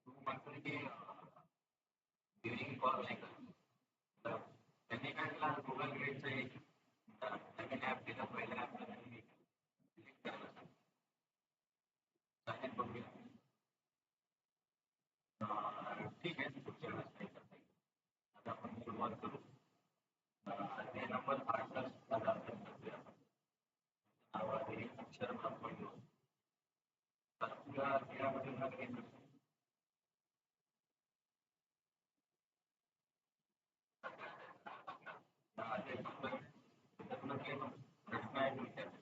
तू म्हणतो की during call नाही का तर त्यांनी काय केलं गुगल मीटचं एक नवीन ॲप दिलं पहिल्या ॲपला त्यांनी क्लिक करायला सांगितलं बघूया ठीक आहे पुढच्या वेळेस काही करता येईल आता आपण सुरुवात करू ते नंबर 8ला दाखल करतोय आपण नाव आहे अक्षर ब्रह्मयो तर तुला त्यामध्ये भाग घेतला ते फक्त त्यातलं काही प्रश्न आहे विचारते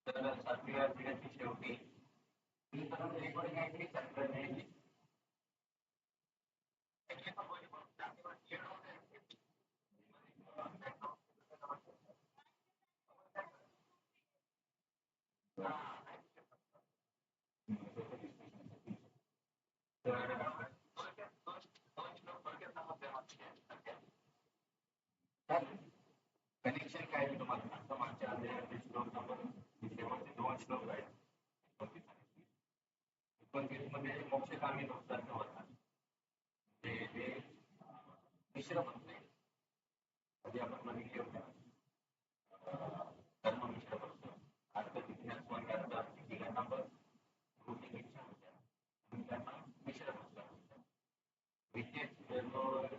तर 7व्या पिढीची शेवटी ही सर्व रेकॉर्डिंग आहे की तंत्रज्ञानाची तर कनेक्शन काय आहे तुम्हाला आता मागच्या आधी श्लोक नंबर शेवटचे 2 श्लोक आहेत 29 मध्ये मोक्षकामी लोकांचा होता म्हणजे ते मिश्र बनते आधी आपण बघितले होते कर्म मिश्र बनतो अर्थ विज्ञान स्वर्गाचा तिघांना पण भौतिक इच्छा होत्या आणि त्यांना मिश्र बनतात विज्ञान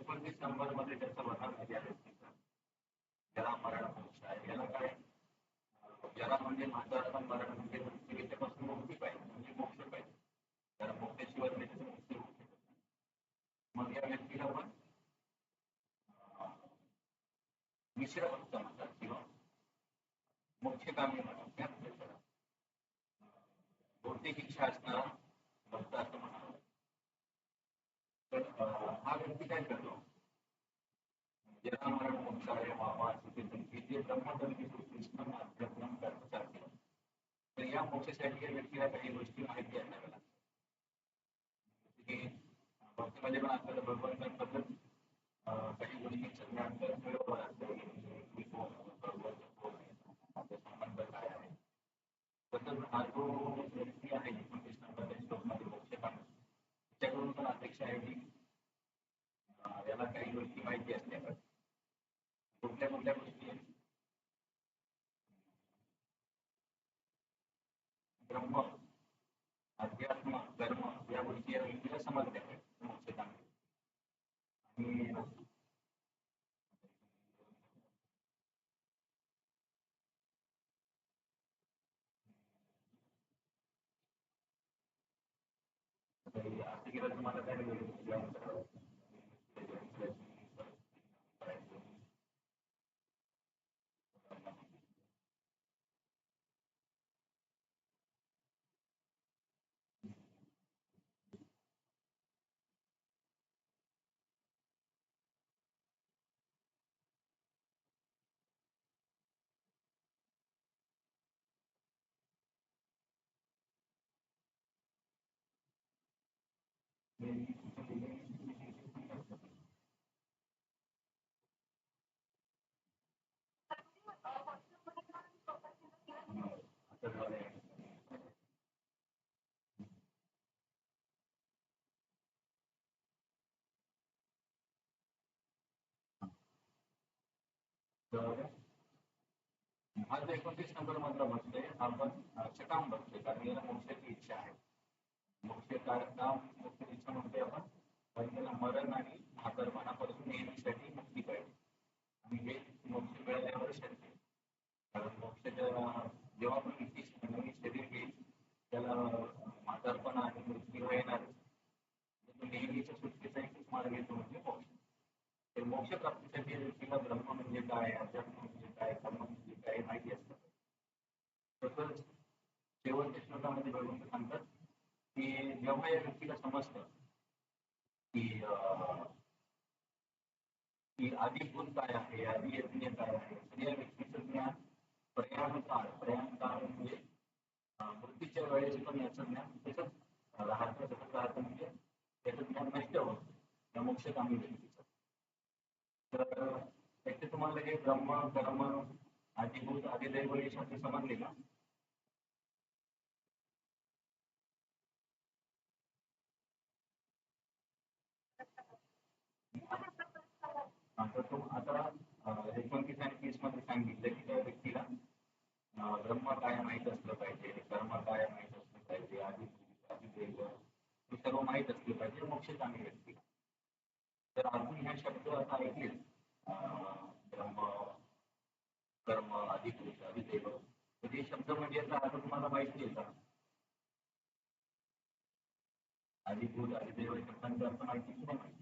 29 नंबर मध्ये त्याचा वर्णन केले आहे ज्याला मरण मोक्ष आहे याला काय ज्याला म्हणजे म्हातारपण मरण म्हणजे त्याच्यापासून मुक्ती पाहिजे म्हणजे मोक्ष पाहिजे त्याला मोक्षाशिवाय त्याची मुक्ती होऊ शकत नाही मग या व्यक्तीला पण मिश्र भक्त म्हणतात किंवा मोक्षकामी म्हणतात त्या भौतिक इच्छा असणारा भक्त असं म्हणावं तर हा व्यक्ती काय करतो ज्याला मरण मोक्ष आहे बाबा जे ब्रह्मधर्मी कृष्ण अध्यात्म करण्यासाठी तर या मोक्षासाठी या व्यक्तीला काही गोष्टी माहिती असाव्या लागतात की भक्तीमध्ये पण आपल्याला भगवंतांबद्दल काही गोष्टींचं ज्ञान तर मिळवावं लागतं की कोण भगवंत कोण आहे आपले संबंध काय आहे तसंच हा जो व्यक्ती आहे 29 नंबर श्लोकमध्ये मोक्ष पाहणं त्याच्याकडून पण अपेक्षा आहे की याला काही गोष्टी माहिती असल्या पाहिजे कुठल्या कुठल्या गोष्टी ब्रह्म अध्यात्म कर्म या गोष्टी या व्यक्तीला समजल्या पाहिजे मोक्षकामी आणि असं केलं तुम्हाला काय जॉईन करावं तर हा जो 29 नंबर मंत्र म्हणतोय आपण चकाम बघतोय कारण याला मोक्षाची इच्छा आहे मोक्ष काम मोक्षाची इच्छा म्हणतोय आपण कारण त्याला मरण आणि म्हातारपणापासून नेहमीसाठी मुक्ती पाहिजे आणि हे मोक्ष मिळाल्यावर शक्य आहे कारण मोक्षाच्या जेव्हा पण व्यक्ती नवीन शरीर घेईल त्याला म्हातारपण आणि मृत्यू येणार तो नेहमीच्या सुटकेचा एकच मार्ग येतो म्हणजे मोक्ष तर मोक्ष प्राप्तीसाठी व्यक्तीला ब्रह्म म्हणजे काय अध्यात्म म्हणजे काय कर्म म्हणजे काय माहिती असतं तसंच शेवटच्या श्लोकामध्ये भगवंत सांगतात की जेव्हा या व्यक्तीला समजतं की की आदिभूत काय आहे आदि यज्ञ काय आहे तर या व्यक्तीचं ज्ञान प्रयाण काळ म्हणजे मृत्यूच्या वेळेस पण याचं ज्ञान त्याच्यात राहतं म्हणजे त्याचं ज्ञान नष्ट होतं त्या मोक्षकामी व्यक्तीचं. तर त्याचे तुम्हाला हे ब्रह्म कर्म आदिभूत आदिदैव हे शब्द समजले का? आता तो आता 29 आणि 30 मध्ये सांगितलं की त्या व्यक्तीला ब्रह्म काय माहीत असलं पाहिजे, कर्म काय माहीत असलं पाहिजे, आदिदैव हे सर्व माहीत असलं पाहिजे मोक्षकामी व्यक्ती. तर अजून ह्या शब्द आता ऐकले ब्रह्म कर्म आदिभूत आदिदैव, तर हे शब्द म्हणजे याचा अर्थ तुम्हाला माहिती आहे का? आदिभूत आदिदैव शब्दांचा अर्थ माहिती की नाही माहिती?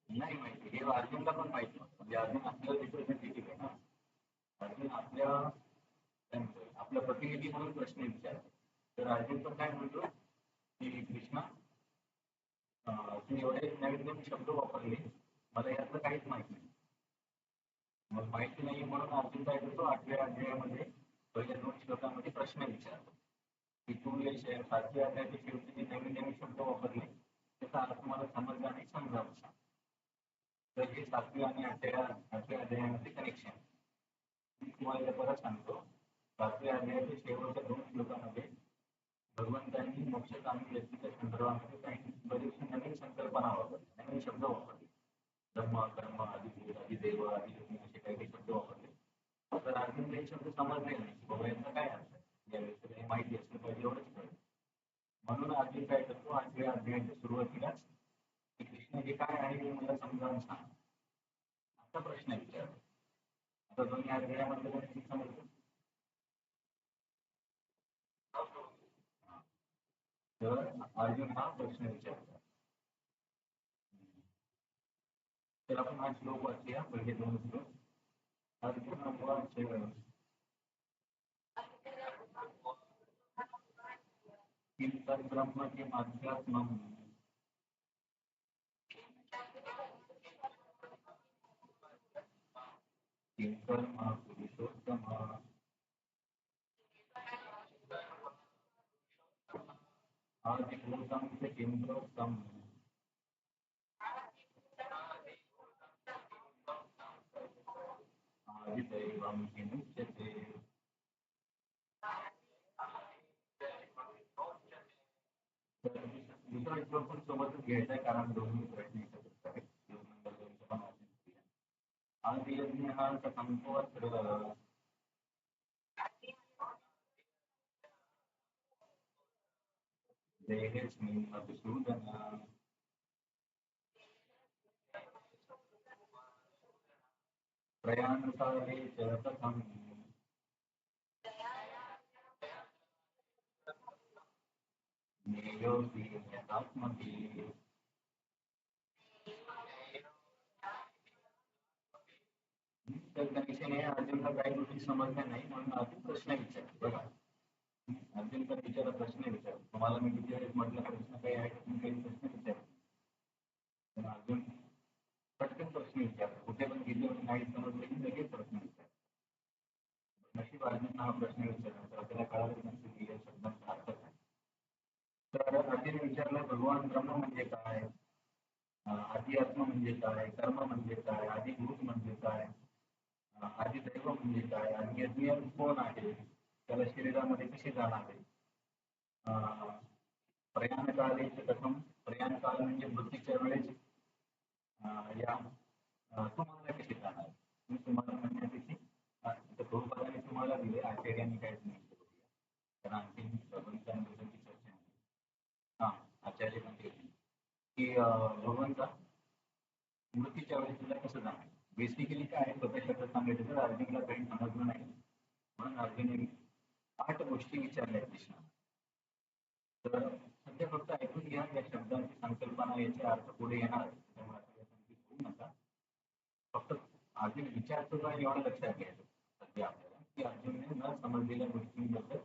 नाही माहिती. हे अर्जुनला पण माहिती नव्हतं. म्हणजे अर्जुन आपल्याला रिप्रेझेंटेटिव्ह आहे ना. अर्जुन आपल्या प्रतिनिधी म्हणून प्रश्न विचारतो. तर अर्जुन पण काय म्हणतो की कृष्णा तू एवढे नवीन नवीन शब्द वापरले, मला यातलं काहीच माहिती नाही. मग माहिती नाही म्हणून अर्जुन काय करतो 8व्या अध्यायामध्ये पहिल्या 2 श्लोकांमध्ये प्रश्न विचारतो की तू हे 7व्या अध्यायाच्या शेवटी जे नवीन नवीन शब्द वापरले त्याचा अर्थ मला समजला नाही, समजावून सांग. तर हे 7व्या आणि 8व्या अध्यायामध्ये कनेक्शन मी तुम्हाला परत सांगतो. 7व्या अध्यायाच्या शेवटच्या 2 श्लोकांमध्ये भगवंतांनी मोक्षकामी व्यक्तीच्या संदर्भामध्ये काही बरीचशी नवीन संकल्पना वापरली, नवीन शब्द वापरले. ब्रह्म कर्म आदिभूत आदिदैव आदिलक्ष्मी असे काही शब्द वापरले. तर अर्जुन काही शब्द समजले नाही की बाबा यांचा काय अर्थ आहे, या व्यक्तीला माहिती असलं पाहिजे एवढंच कळलं. म्हणून अर्जुन काय करतो 8व्या अध्यायाच्या सुरुवातीलाच की कृष्ण हे काय आहे हे मला समजावून सांग असा प्रश्न विचारतो. आता दोन्ही अध्यायामध्ये कोणी समजलं? तर अर्जुन हा प्रश्न विचारतो. तर आपण हा श्लोक वाचूया, पहिले 2 श्लोक. अर्जुन उवाच किं तद्ब्रह्म किमाध्यात्मम् किं कर्म पुरुषोत्तम आदिभूतं च किं प्रोक्तम् आदिदैवं किमुच्यते. तर दुसरा श्लोक पण सोबतच घ्यायचा आहे कारण दोन्ही प्रश्न एकत्र आहेत. श्लोक नंबर 2 पण आदियज्ञः कथं तत्र देहेऽस्मिन् मधुसूदन प्रयाणकाले च कथं ज्ञेयोऽसि यथात्मभिः. तर कनेक्शन आहे अर्जुनला काही गोष्टी समजल्या नाही म्हणून अर्जुन प्रश्न विचारतो. बघा अर्जुन पण विचारा प्रश्न विचारतो. तुम्हाला मी किती वेळेस म्हटलं प्रश्न काही आहे तुम्ही काही प्रश्न विचारतो. पण अर्जुन पटकन प्रश्न विचारतो. कुठे पण गेले नाही समजले की लगेच प्रश्न विचारतो. नशीब अर्जुन हा प्रश्न विचारला तर आपल्याला कळालंच नसतं की या शब्दांचा अर्थ काय. तर अर्जुन विचारलं भगवान ब्रह्म म्हणजे काय, आध्यात्म म्हणजे काय, कर्म म्हणजे काय, आदिभूत म्हणजे काय, आदिदैव म्हणजे काय, आणि यज्ञ कोण आहे, त्याला शरीरामध्ये कसे जाणारे, प्रयाणकाले कथम, प्रयाणकाल म्हणजे मृत्यूच्या वेळेस या तुम्हाला कसे जाणार. मी तुम्हाला म्हणण्यापेक्षा प्रभुपादांनी तुम्हाला दिले, आचार्यांनी काय सांगितलं कारण आणखी भगवंतांबद्दलची चर्चा नाही. हा आचार्य पण की भगवंता मृत्यूच्या वेळेस तुला कसं जाणार. बेसिकली काय आहे सोप्या शब्दात सांगायचं तर अर्जुनला काही समजलं नाही म्हणून अर्जुन 8 गोष्टी विचारल्या कृष्णा. तर सध्या फक्त ऐकून घ्या या शब्दांची संकल्पना याचे अर्थ पुढे येणार त्यामुळे होऊ नका. फक्त अर्जुन विचारतो का एवढं लक्षात घ्यायचं सध्या आपल्याला की अर्जुनने न समजलेल्या गोष्टींबद्दल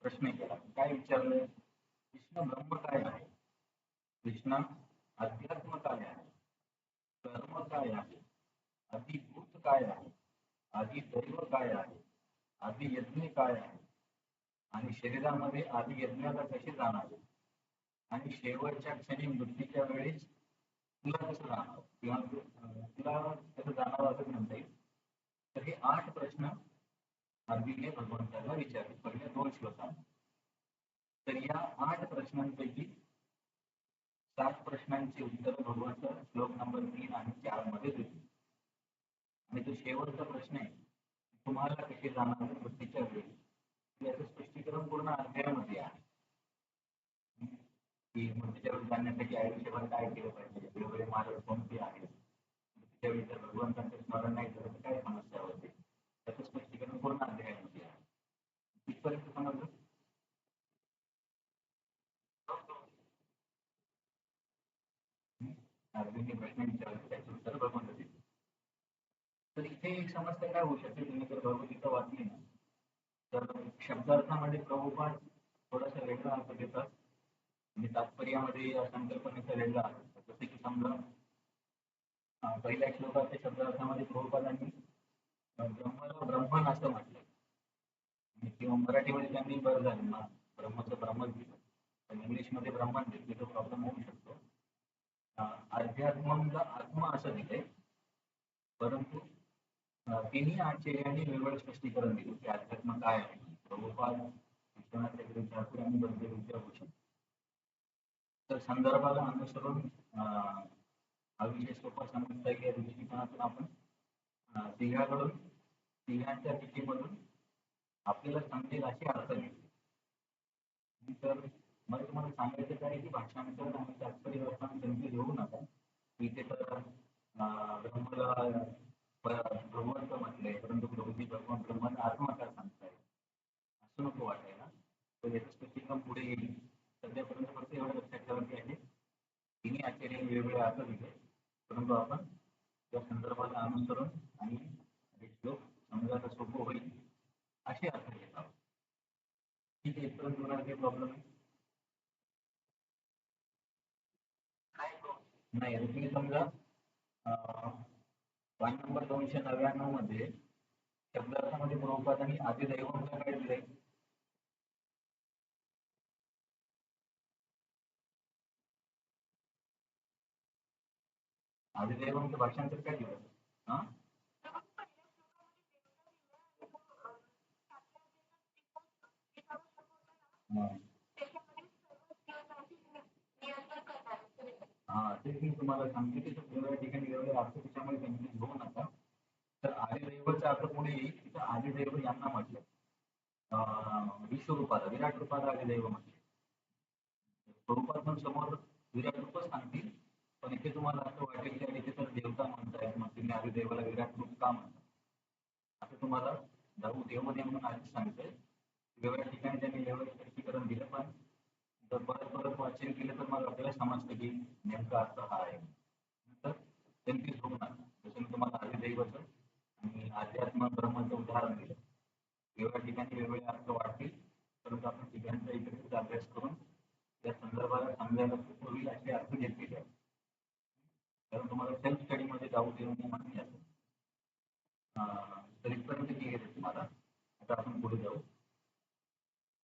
प्रश्न केला. काय विचारलं, कृष्ण ब्रह्म काय आहे, कृष्णा अध्यात्म काय आहे, कर्म काय आहे, आदिभूत काय आहे, आदिदैव काय आहे, आदियज्ञ काय आहे, आणि शरीरामध्ये आदियज्ञाला कसे जाणावे. आणि शेवटच्या क्षणी मृत्यूच्या वेळेस तुला कसं जाणवं किंवा तुला कसं जाणवं असं म्हणता येईल. तर हे 8 प्रश्न अर्जुनने भगवंताला विचारले पहिल्या 2 श्लोकांत. तर या 8 प्रश्नांपैकी 7 प्रश्नांची उत्तर भगवंत श्लोक नंबर 3 आणि 4 मध्ये देतो. आणि तो शेवटचा प्रश्न आहे, तुम्हाला कसे जाणवले मृत्यूच्या वेळी, याचं स्पष्टीकरण पूर्ण अध्यायामध्ये आहे. की मृत्यूच्या वेळी जाण्यासाठी आयुष्यभर काय केलं पाहिजे, वेगवेगळे मार्ग कोणते आहेत, मृत्यूच्या वेळी जर भगवंतांचं स्मरण नाही झालं तर काय समस्या होते, त्याचं स्पष्टीकरण पूर्ण अध्यायामध्ये आहे. तिथपर्यंत समजलं. अर्जुनने प्रश्न विचारले त्याचे उत्तर भगवंत दिले. तर इथे एक समस्या काय होऊ शकते, तुम्ही जर भगवद्गीता वाचली ना तर शब्दार्थामध्ये प्रभुपाद थोडासा वेगळा अर्थ देतात आणि तात्पर्यामध्ये या संकल्पनेचा वेगळा अर्थ. जसे की समजा पहिल्या श्लोकाच्या शब्दार्थामध्ये प्रभुपादांनी ब्रह्माला ब्रह्मन असं म्हटलं किंवा मराठीमध्ये त्यांनी बरं झालं ना ब्रह्मचं ब्रह्मच दिलं, पण इंग्लिशमध्ये ब्रह्मन दिलं तो प्रॉब्लेम होऊ शकतो. अध्यात्मला आत्मा असं दिलंय, परंतु तिन्ही आचार्यांनी वेगवेगळं स्पष्टीकरण दिलं की अध्यात्म काय आहे. प्रभुपाद विश्वनाथ चक्रवर्ती ठाकूर यांनी बरेच विचारभूषण. तर संदर्भाला अनुसरून हा विषय सोपा समजता येईल या दृष्टिकोनातून आपण तिघांच्या टीकेमधून आपल्याला समजेल अशी अर्थ घेतली. तर मला तुम्हाला सांगायचं काय की भाषांतर आणि तात्पर्य कन्फ्युज होऊ नका. इथे तर ब्रह्मला भगवंत म्हटलंय, परंतु प्रभूजी भगवान ब्रह्माचा आत्मा काय सांगताय असं नको वाटायला. तर याचं स्पष्टीकरण पुढे येईल. सध्यापर्यंत फक्त एवढं लक्षात ठेवायचे आहे, तिन्ही आचार्य वेगवेगळे अर्थ दिले, परंतु आपण त्या संदर्भाला अनुसरून आणि श्लोक समजायला सोपं होईल असे अर्थ घेत आहोत. ठीक आहे, इथपर्यंत तुम्हाला काही प्रॉब्लेम नाही. तुम्ही समजा पॉईंट नंबर 299 मध्ये शब्दार्थामध्ये प्रभुपादांनी आदिदैवम काय दिलंय. आदिदैवमचं भाषांतर काय दिलं. हा हा तेच मी तुम्हाला सांगते की वेगवेगळ्या ठिकाणी वेगवेगळे अर्थ, त्याच्यामुळे कन्फ्युज होऊ नका. तर आदिदैवचा अर्थ पुढे येईल. तिथं आदिदैव यांना म्हटलं विश्वरूपाला विराट रूपाला आदिदैव म्हटले. स्वरूपात पण समोर विराट रूपच सांगतील, पण इथे तुम्हाला असं वाटेल की इथे तर देवता म्हणतायत, मग तुम्ही आदिदैवाला विराट रूप का म्हणता असं तुम्हाला देवमध्ये म्हणून आधीच सांगतोय. वेगवेगळ्या ठिकाणी त्यांनी वेगवेगळं स्पष्टीकरण दिलं, पण जर परत परत वाचन केलं तर मग आपल्याला समजतं की नेमका अर्थ हा आहे. तर कन्फ्युज होऊ नका. जसं मी तुम्हाला आदिदैवाचं आणि अध्यात्म ब्रह्माचं उदाहरण दिलं. वेगवेगळ्या ठिकाणी वेगवेगळे अर्थ वाटतील, परंतु आपण ठिकाणचा एकत्रित अभ्यास करून त्या संदर्भाला समजायला खूप होईल असे अर्थ घेतलेले आहेत. कारण तुम्हाला सेल्फ स्टडीमध्ये जाऊ देऊ नये म्हणून याचं. तर इथपर्यंत क्लिअर आहे तुम्हाला. आता आपण पुढे जाऊ.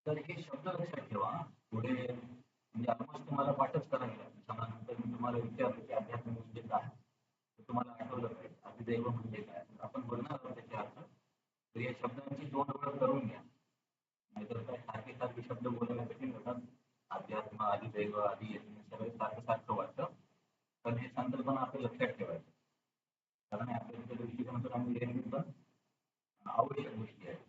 तर हे शब्द लक्षात ठेवा. पुढे म्हणजे ऑलमोस्ट तुम्हाला पाठच करायला लागेल. त्यानंतर मी तुम्हाला विचारलं की अध्यात्म म्हणजे काय, तर तुम्हाला आठवलं पाहिजे आदिदैव म्हणजे काय. आपण बोलणार आहोत त्याचे अर्थ. तर या शब्दांची 2 ओळख करून घ्या, नाहीतर काय सारखे सारखे शब्द बोलायला कठीण होतात. अध्यात्म आदिदैव आदी सगळे सारखं सारखं वाटतं, पण हे संकल्पना आपल्या लक्षात ठेवायचं. कारण आपल्या दृष्टिकोनातून आम्ही लिहिली पण आवश्यक गोष्टी आहेत.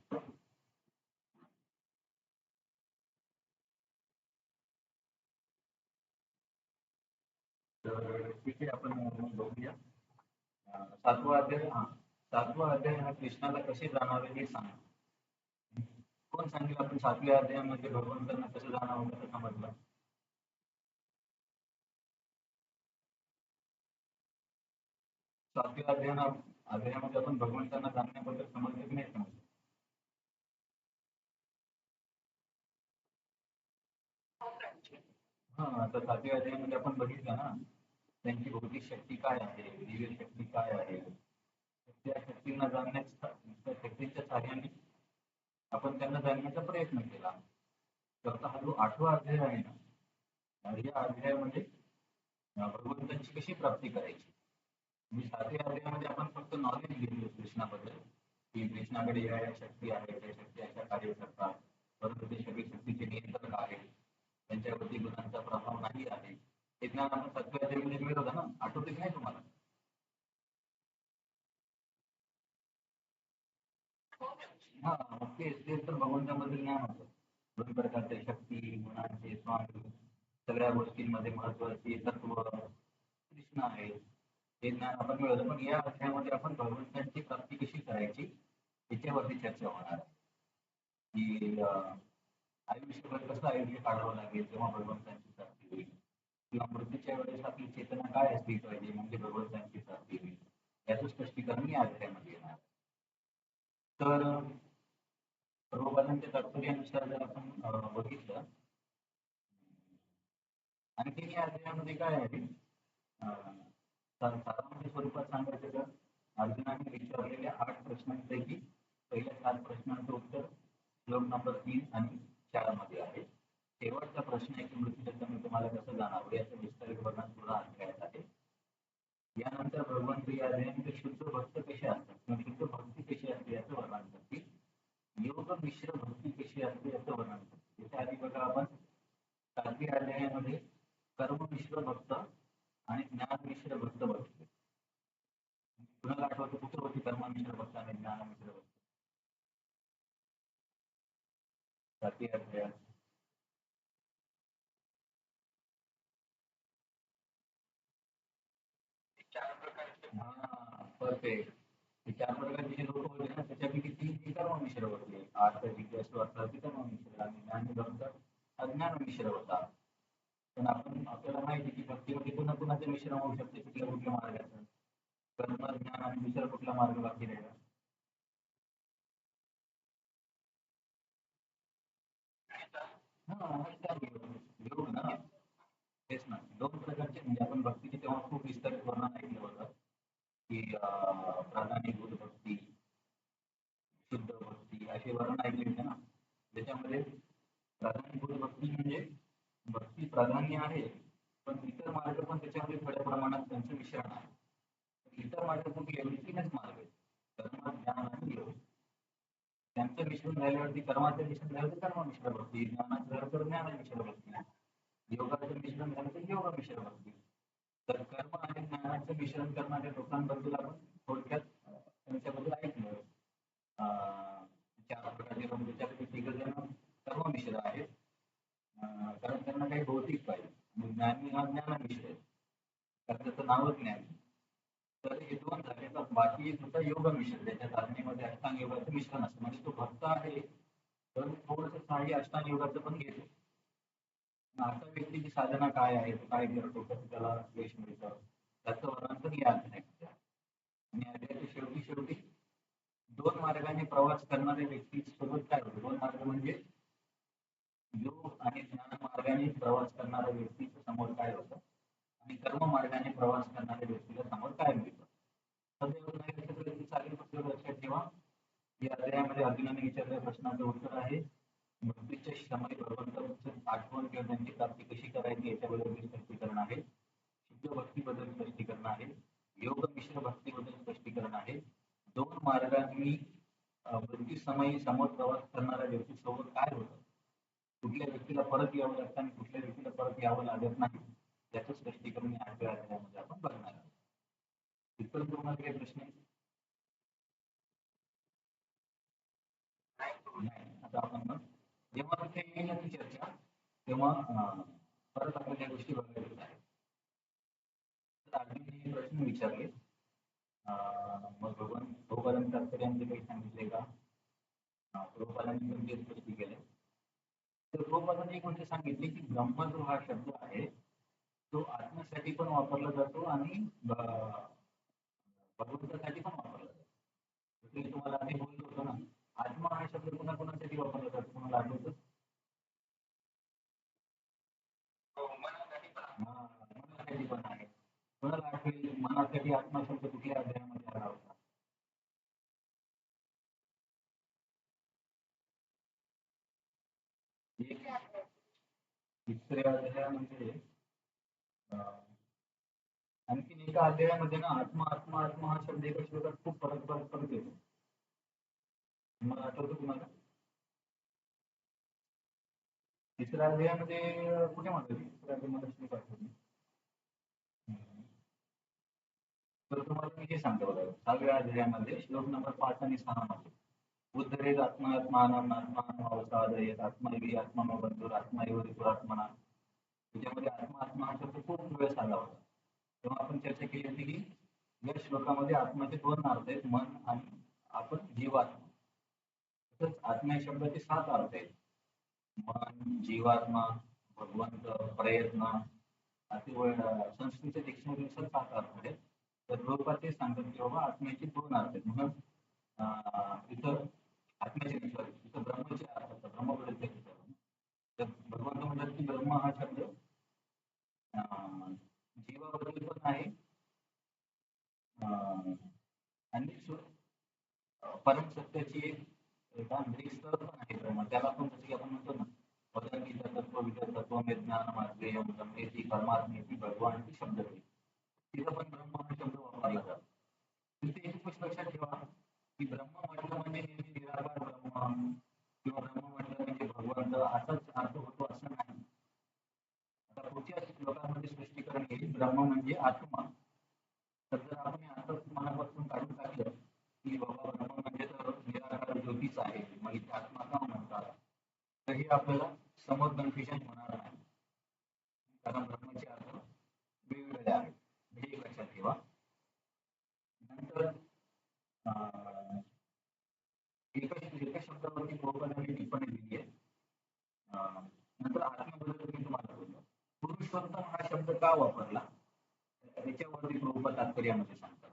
तर ठीक आहे, आपण बघूया. 7वा अध्याय. 7वा अध्याय हा कृष्णाला कसे जाणावे हे सांगा. कोण सांगेल आपण 7व्या अध्यायामध्ये भगवंतांना कसं जाणावं कसं समजलं. 7व्या अध्यायामध्ये आपण भगवंतांना जाणण्याबद्दल समजलं की नाही समजलं. हा, तर 7व्या अध्यायामध्ये आपण बघितलं ना, त्यांची भौतिक शक्ती काय आहे, दिव्य शक्ती काय आहे. त्या शक्तींना जाणण्याच्या त्या शक्तींच्या सहाय्याने आपण त्यांना जाणण्याचा प्रयत्न केला. तर हा जो 8वा अध्याय आहे ना, या अध्यायामध्ये भगवंताची कशी प्राप्ती करायची. म्हणजे 7व्या अध्यायामध्ये आपण फक्त नॉलेज घेतलं कृष्णाबद्दल, की कृष्णाकडे या या शक्ती आहेत, त्या शक्ती अशा कार्य करतात, परंतु ते सगळी शक्तीचे नियंत्रण आहे, त्यांच्यावरती गुणांचा प्रभाव नाही आहे. हे ज्ञान आपण 7व्या अध्यायामध्ये मिळत होतं ना, आठवते की नाही तुम्हाला? हा, मग ते तर भगवंताबद्दल ज्ञान होतं. दोन प्रकारच्या शक्ती, गुणांचे स्वामी, सगळ्या गोष्टींमध्ये महत्वाची तत्व कृष्ण आहे. हे ज्ञान आपण मिळवलं. पण या अध्यायामध्ये आपण भगवंतांची प्राप्ती कशी करायची याच्यावरती चर्चा होणार आहे. की आयुष्यभर कसं आयुष्य काढावं लागेल तेव्हा भगवंतांची प्राप्ती होईल, किंवा मृत्यूच्या वेळेस आपली चेतना काय असली पाहिजे म्हणजे भगवंतांची प्राप्ती होईल, याचं स्पष्टीकरण या अध्यायामध्ये येणार आहे. तर प्रभुपादांच्या तात्पर्यानुसार जर आपण बघितलं, आणखी या अध्यायामध्ये काय आहे, सारांश स्वरूपात सांगायचं तर अर्जुनाने विचारलेल्या 8 प्रश्नांपैकी पहिल्या 7 प्रश्नांचं उत्तर श्लोक नंबर 3 आणि 4 मध्ये आहे. शेवटचा प्रश्न आहे की मृत्यूनंतर मी तुम्हाला कसं जाणावं याचं विस्तारित वर्णन पुन्हा अध्यायात आहे. यानंतर भगवंत या अध्यायामध्ये शुद्ध भक्त कसे असतात किंवा शुद्ध भक्ती कशी असते याचं वर्णन करते. योग मिश्र भक्ती कशी असते याचं वर्णन करते. याच्या आधी बघा आपण 7व्या अध्यायामध्ये कर्म मिश्र भक्त आणि ज्ञान मिश्र भक्त बघितले. कुणाला आठवतं कुठे होती कर्म मिश्र भक्त आणि ज्ञान मिश्र भक्त? 7व्या अध्यायात. हा, परफेक्ट. ते 4 प्रकारचे लोक होते ना, त्याच्यापैकी 3 ते कर्म मिश्र होते. अर्थ जिज्ञासू असतात ते कर्म मिश्र आणि ज्ञानी भक्त अज्ञान मिश्र होता. पण आपण आपल्याला माहिती की भक्तीमध्ये पुन्हा कुणाचं मिश्रण होऊ शकते, कुठल्या कुठल्या मार्गाचं. कर्म ज्ञान आणि दुसरा कुठला मार्ग बाकी राहिला? हा, योग ना. तेच ना, 2 प्रकारचे म्हणजे आपण भक्तीचे तेव्हा खूप विस्तारित वर्णन ऐकलं होतं, की प्राधान्यभूत भक्ती, शुद्ध भक्ती असे वर्णन ऐकले होते ना. त्याच्यामध्ये प्राधान्यभूत भक्ती म्हणजे भक्ती प्राधान्य आहे, पण इतर मार्ग पण त्याच्यामध्ये थोड्या प्रमाणात त्यांचं मिश्रण आहे. इतर मार्ग कुठले? 3च मार्ग आहेत, कर्म, ज्ञान आणि योग. त्यांचं मिश्रण झाल्यावरती कर्माचं मिश्रण झालं तर कर्म मिश्र भक्ती, ज्ञानाचं झालं तर ज्ञान मिश्र भक्ती, योगाचं मिश्रण झालं तर योग मिश्र भक्ती. तर कर्म आणि ज्ञानाचं मिश्रण करणाऱ्या लोकांबद्दल आपण थोडक्यात त्यांच्याबद्दल ऐकलं. 4 प्रकारचे लोक, त्याच्यापैकी 3 जण कर्म मिश्र आहेत, कारण त्यांना काही भौतिक पाहिजे. आणि ज्ञानी हा ज्ञान मिश्र आहे, कारण त्याचं नावच ज्ञान. तर हे 2 झाले. तर बाकी एक होता योग मिश्र, त्याच्या साधनेमध्ये अष्टांग योगाचं मिश्रण असतं. म्हणजे तो भक्त आहे तर थोडंसं साहाय्य अष्टांग योगाचं पण घेतो. अशा व्यक्तीची साधना काय आहे, तो काय करतो, कसं त्याला यश मिळतं, त्याचं वर्णन पण या अध्यायामध्ये आहे. आणि अध्यायाच्या शेवटी शेवटी 2 मार्गाने प्रवास करणाऱ्या व्यक्तीसोबत काय होतं. 2 मार्ग म्हणजे योग आणि ज्ञान मार्गाने प्रवास करणाऱ्या व्यक्तीच्या समोर काय होतं आणि कर्म मार्गाने प्रवास करणाऱ्या व्यक्तीला समोर काय मिळतं. सदैव नाही लक्षात चालेल, फक्त लक्षात ठेवा. या अध्यायामध्ये अर्जुनाने विचारलेल्या प्रश्नाचं उत्तर आहे. भक्तीच्या समयी भगवंताची आठवण किंवा त्यांची प्राप्ती कशी करायची याच्याबद्दल स्पष्टीकरण आहे. शुद्ध भक्तीबद्दल स्पष्टीकरण आहे. योग मिश्र भक्तीबद्दल स्पष्टीकरण आहे. 2 मार्गांनी मृत्यू समयी समोर प्रवास करणाऱ्या व्यक्तीसोबत काय होतं, कुठल्या व्यक्तीला परत यावं लागतं आणि कुठल्या व्यक्तीला परत यावं लागत नाही, याचं स्पष्टीकरण या अध्यायामध्ये आपण बघणार आहोत. इथपर्यंत तुम्हाला काही प्रश्न आहे? नाही. आता आपण मग जेव्हा तिथे येईल ना ती चर्चा, तेव्हा परत आपण या गोष्टी बघायच्या आहेत. तर अर्जुनने प्रश्न विचारले. मग भगवान तात्पर्यामध्ये काही सांगितले का? प्रभुपादांनी पण ते स्पष्ट केलं. तर प्रभुपादांनी एक म्हणजे सांगितले की ब्रह्म जो हा शब्द आहे तो आत्म्यासाठी पण वापरला जातो आणि भगवंतासाठी पण वापरला जातो. जसं मी तुम्हाला आधी बोललो होतो ना, आत्मा हा शब्द कोणाकोणासाठी वापरला जातो तुम्हाला आठवतं? मनासाठी पण आहे. कोणाला आठवेल मनासाठी आत्मा शब्द कुठल्या अध्यायामध्ये आला होता? एक तिसऱ्या अध्यायामध्ये आणखीन एका अध्यायामध्ये ना आत्मा आत्मा आत्मा हा शब्द एका श्लोकात खूप परत येतो. मला आठवतं तुम्हाला तिसऱ्या अध्यायामध्ये कुठे म्हणतो तिसऱ्या अध्यायामध्ये श्लोक आठवतो. तर तुम्हाला मी हे सांगतो बघा 6व्या अध्यायामध्ये श्लोक नंबर 5 आणि 6 मध्ये उद्धरेत आत्मा आत्मानम आत्मानम अवसादयेत आत्मैवी आत्मनो बंधुर आत्मैव रिपुरात्मना. त्याच्यामध्ये आत्मा आत्मा हा शब्द खूप वेळेस आला होता. तेव्हा आपण चर्चा केली होती की या श्लोकामध्ये आत्म्याचे 2 अर्थ आहेत, मन आणि आपण जीवात्मा. तसंच आत्मा या शब्दाचे 7 अर्थ आहेत. मन, जीवात्मा, भगवंत, प्रयत्न असे संस्कृतच्या डिक्शनरीनुसार 7 अर्थ आहेत. तर प्रभुपाद ते सांगतात की बाबा आत्म्याचे 2 अर्थ आहेत. म्हणून इथं आत्म्याचे नाही, सॉरी, इथं ब्रह्माचे अर्थ असतात. ब्रह्मबद्दल तर भगवंत म्हणतात की ब्रह्म हा शब्द जीवाबद्दल पण आहे आणि परम सत्याची एक स्तर पण आहे ब्रह्म. त्याला पण जसं की आपण म्हणतो ना भगवद्गीता तत्वविद तत्वमे ज्ञानमात्रेयं ब्रह्मेति परमात्मेति भगवानची शब्द तिथं पण ब्रह्म हा शब्द वापरला जातो. तिथे एक गोष्ट लक्षात ठेवा की ब्रह्म म्हटलं म्हणजे नेहमी निराकार ब्रह्म किंवा ब्रह्म म्हटलं म्हणजे भगवंत असाच अर्थ होतो असं नाही. आता पुढच्या श्लोकामध्ये स्पष्टीकरण येईल ब्रह्म म्हणजे आत्मा. तर जर आपण असंच मनापासून काढून टाकलं की बाबा ब्रह्म म्हणजे तर निराकार ज्योतीच आहे, मग इथे आत्मा का म्हणतात, तर हे आपल्याला समोर कन्फ्युजन होणार नाही. कारण ब्रह्माचे अर्थ वेगवेगळे आहेत, हे एक लक्षात ठेवा. नंतर एका शब्दावरती प्रभुपादांनी टिप्पणी दिली आहे. नंतर आत्म्याबद्दल मी तुम्हाला बोललो. पुरुषोत्तम हा शब्द का वापरला याच्यावरती प्रभुपाद तात्पर्यामध्ये सांगतात.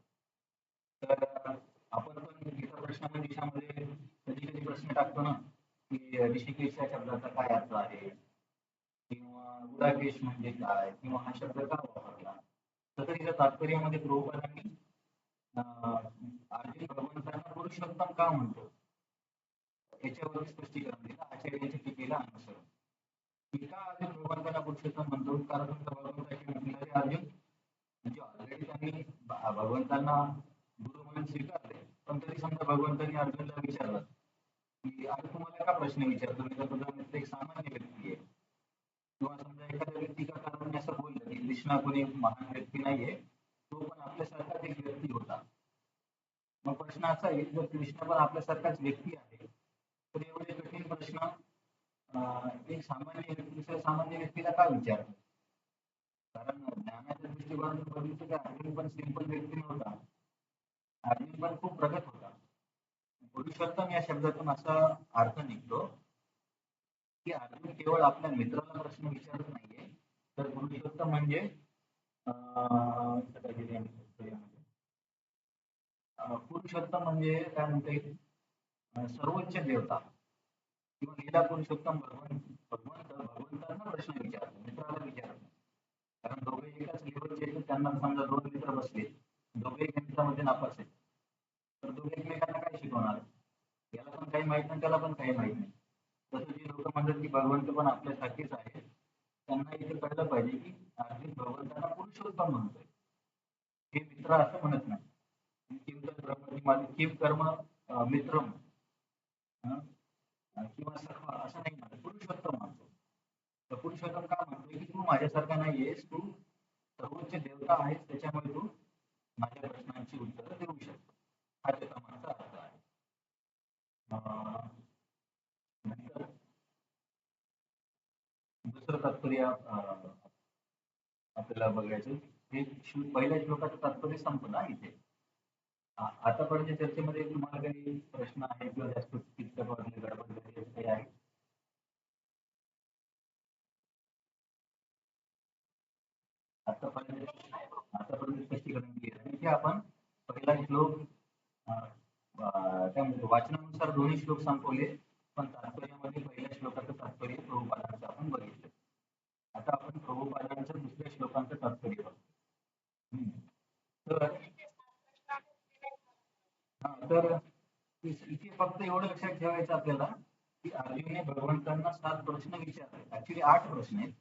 तर आपण पण गीता प्रश्न दिशामध्ये कधी कधी प्रश्न टाकतो ना की ऋषिकेश या शब्दाचा काय अर्थ आहे किंवा गुडाकेश म्हणजे काय किंवा हा शब्द का वापरला. तसं तात्पर्यामध्ये प्रभुपादांनी अर्जुन भगवंतांना पुरुषोत्तम का म्हणतो याच्यावर स्पष्टीकरण दिलं आचार्यांच्या टीकेला अनुसरून. टीका अर्जुन भगवंतांना पुरुषोत्तम म्हणतो कारण तुमचा भगवंताची म्हटलेले अर्जुन म्हणजे ऑलरेडी त्यांनी भगवंतांना गुरु म्हणून स्वीकारले, पण तरी समजा भगवंतांनी अर्जुनला विचारलं की अरे तुम्हाला का प्रश्न विचारतो, मी तर तुझा मित्र एक सामान्य व्यक्ती आहे. किंवा समजा एखाद्या व्यक्तीकाराने असं बोललं की कृष्णा कोणी महान व्यक्ती नाहीये, तो पण आपल्यासारखाच एक व्यक्ती होता. मग प्रश्न असा आहे जर कृष्ण पण आपल्यासारखाच व्यक्ती आहे तर एवढे कठीण प्रश्न एक सामान्य व्यक्तीला का विचारतो. कारण ज्ञानाच्या दृष्टिकोनातून बघितलं तर अर्जुन पण सिंपल व्यक्ती नव्हता. अर्जुन पण खूप प्रगत होता. पुरुषोत्तम या शब्दातून असा अर्थ निघतो की अर्जुन केवळ आपल्या मित्राला प्रश्न विचारत नाहीये, तर पुरुषोत्तम म्हणजे पुरुषोत्तम म्हणजे काय म्हणता येईल सर्वोच्च देवता किंवा लीला पुरुषोत्तम भगवंतांना प्रश्न विचारतो, मित्राला विचारतो. कारण दोघे एकाच लेवलचे आहेत, त्यांना समजा 2 मित्र बसले, दोघे गणितामध्ये नापास आहेत, तर दोघे एकमेकांना काय शिकवणार. याला पण काही माहित नाही, त्याला पण काही माहित नाही. तसं जी लोक म्हणतात की भगवंत पण आपल्यासारखेच आहे, त्यांना इथे कळलं पाहिजे की अर्जुन भगवंतांना पुरुषोत्तम म्हणतोय, हे मित्र असं म्हणत नाही. किम कर्म मित्रम किंवा सर्व असं नाही म्हणत, पुरुषोत्तम म्हणतो. तर पुरुषोत्तम का म्हणतोय की तू माझ्यासारखा नाहीयेस, तू सर्वोच्च देवता आहेस, त्याच्यामुळे तू माझ्या प्रश्नांची उत्तरं देऊ शकतो. हा त्याचा माझा अर्थ आहे. नंतर दुसरं तात्पर्य आपल्याला बघायचं हे पहिल्या श्लोकाचं तात्पर्य संपलं इथे. आतापर्यंत चर्चेमध्ये तुम्हाला काही प्रश्न आहे किंवा जास्त कितकं वगैरे गडबड काही आहे. आतापर्यंत स्पष्टीकरण केलं इथे आपण पहिला श्लोक काय म्हणतो वाचनानुसार दोन्ही श्लोक संपवले, पण तात्पर्यामध्ये पहिल्या श्लोकाचं तात्पर्य प्रभुपादांचं आपण बघितलं. आता आपण प्रभुपादांचं दुसऱ्या श्लोकांचं तात्पर्य बघतो. तर इथे फक्त एवढं लक्षात ठेवायचं आपल्याला की अर्जुनने भगवंतांना 7 प्रश्न विचारले, ऍक्च्युली 8 प्रश्न आहेत.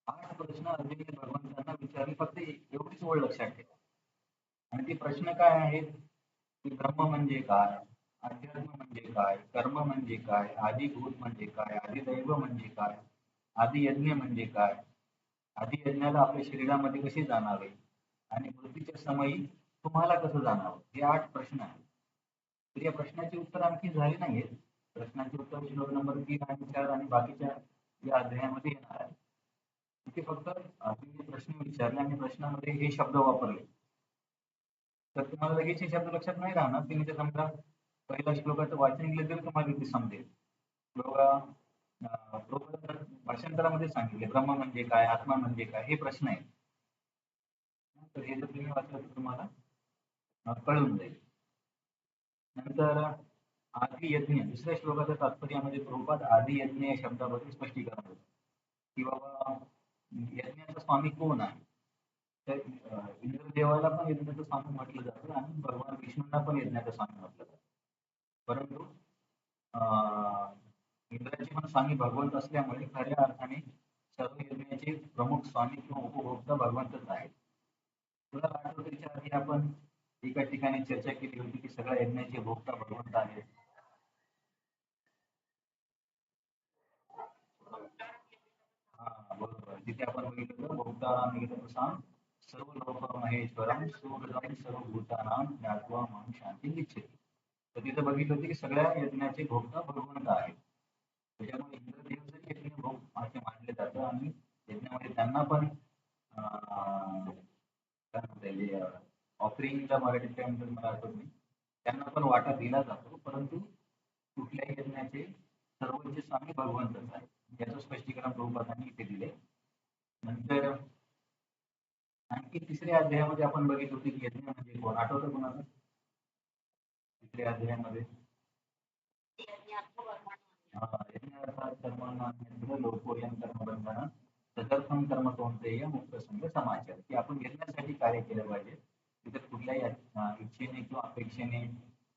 8 प्रश्न अर्जुनाने भगवंतांना विचारले, फक्त एवढीच ओळ लक्षात ठेवा. आणि ते प्रश्न काय आहेत, की ब्रह्म म्हणजे काय, अध्यात्म म्हणजे काय, कर्म म्हणजे काय, आदिभूत म्हणजे काय, आदिदैव म्हणजे काय, आदियज्ञ म्हणजे काय, आदियज्ञाला आपल्या शरीरामध्ये कसे जाणावे, आणि मृत्यूच्या समयी तुम्हाला कसं जाणावं, हे 8 प्रश्न आहेत. तर या प्रश्नाची उत्तर आणखी झाली नाहीत. प्रश्नाची उत्तर श्लोक नंबर 3 आणि 4 आणि बाकीच्या या अध्यायामध्ये येणार आहे. इथे फक्त तुम्ही प्रश्न विचारले आणि प्रश्नामध्ये हे शब्द वापरले, तर तुम्हाला लगेच हे शब्द लक्षात नाही राहणार. तुम्ही ते समजा पहिल्या श्लोकाचं वाचन केलं तरी तुम्हाला इथे समजेल. बघा, भाषांतरामध्ये सांगितले ब्रह्म म्हणजे काय, आत्मा म्हणजे काय, हे प्रश्न आहेत. तर हे जर तुम्ही वाचलं तर तुम्हाला कळून जाईल. नंतर आदी यज्ञ, दुसऱ्या श्लोकाच्या तात्पर्यामध्ये प्रभुपाद आदी यज्ञ या शब्दाबद्दल स्पष्टीकरण होतं, की बाबा यज्ञाचा स्वामी कोण आहे. तर इंद्रदेवाला पण यज्ञाचं स्वामी म्हटलं जातं आणि भगवान विष्णूंना पण यज्ञाचं स्वामी म्हटलं जातं. परंतु इंद्राचे पण स्वामी भगवंत असल्यामुळे खऱ्या अर्थाने सर्व यज्ञाचे प्रमुख स्वामी किंवा उपभोक्ता भगवंतच आहेत. तुला आठवतं त्याच्या आधी आपण एका ठिकाणी चर्चा केली होती की सगळ्या यज्ञाचे भोक्ता भगवंत आहेत. हा, बरोबर. तिथे आपण बघितलं भोक्ताराम एकं सर्व लोक महेश्वरम सूर्यम सर्व भूतानां ज्ञात्वा मां शांती इच्छिते. तर तिथे बघितलं होतं की सगळ्या यज्ञाचे भोक्ता भगवंत आहेत. त्याच्यामुळे इंद्रदेव जरी यज्ञ भोग असे मानले जातं आणि यज्ञामध्ये त्यांना पण काय म्हणता येईल, ऑफरिंगचा मराठीत काय म्हणतात मला आठवत नाही, त्यांना पण वाटा दिला जातो. परंतु कुठल्याही यज्ञाचे सर्वोच्च स्वामी भगवंतच आहे. याचं स्पष्टीकरण प्रभुपादांनी इथे दिले. नंतर आणखी तिसऱ्या अध्यायामध्ये आपण बघितलं होतं की यज्ञ म्हणजे कोण, आठवतं कोणाला तिसऱ्या अध्यायामध्ये? यज्ञ अर्थात कर्मांना लोकोयम कर्मबंधना तदर्थम कर्म कौंतेय मुक्त संघ समाचार, की आपण यज्ञासाठी कार्य केलं पाहिजे. इतर कुठल्याही इच्छेने किंवा अपेक्षेने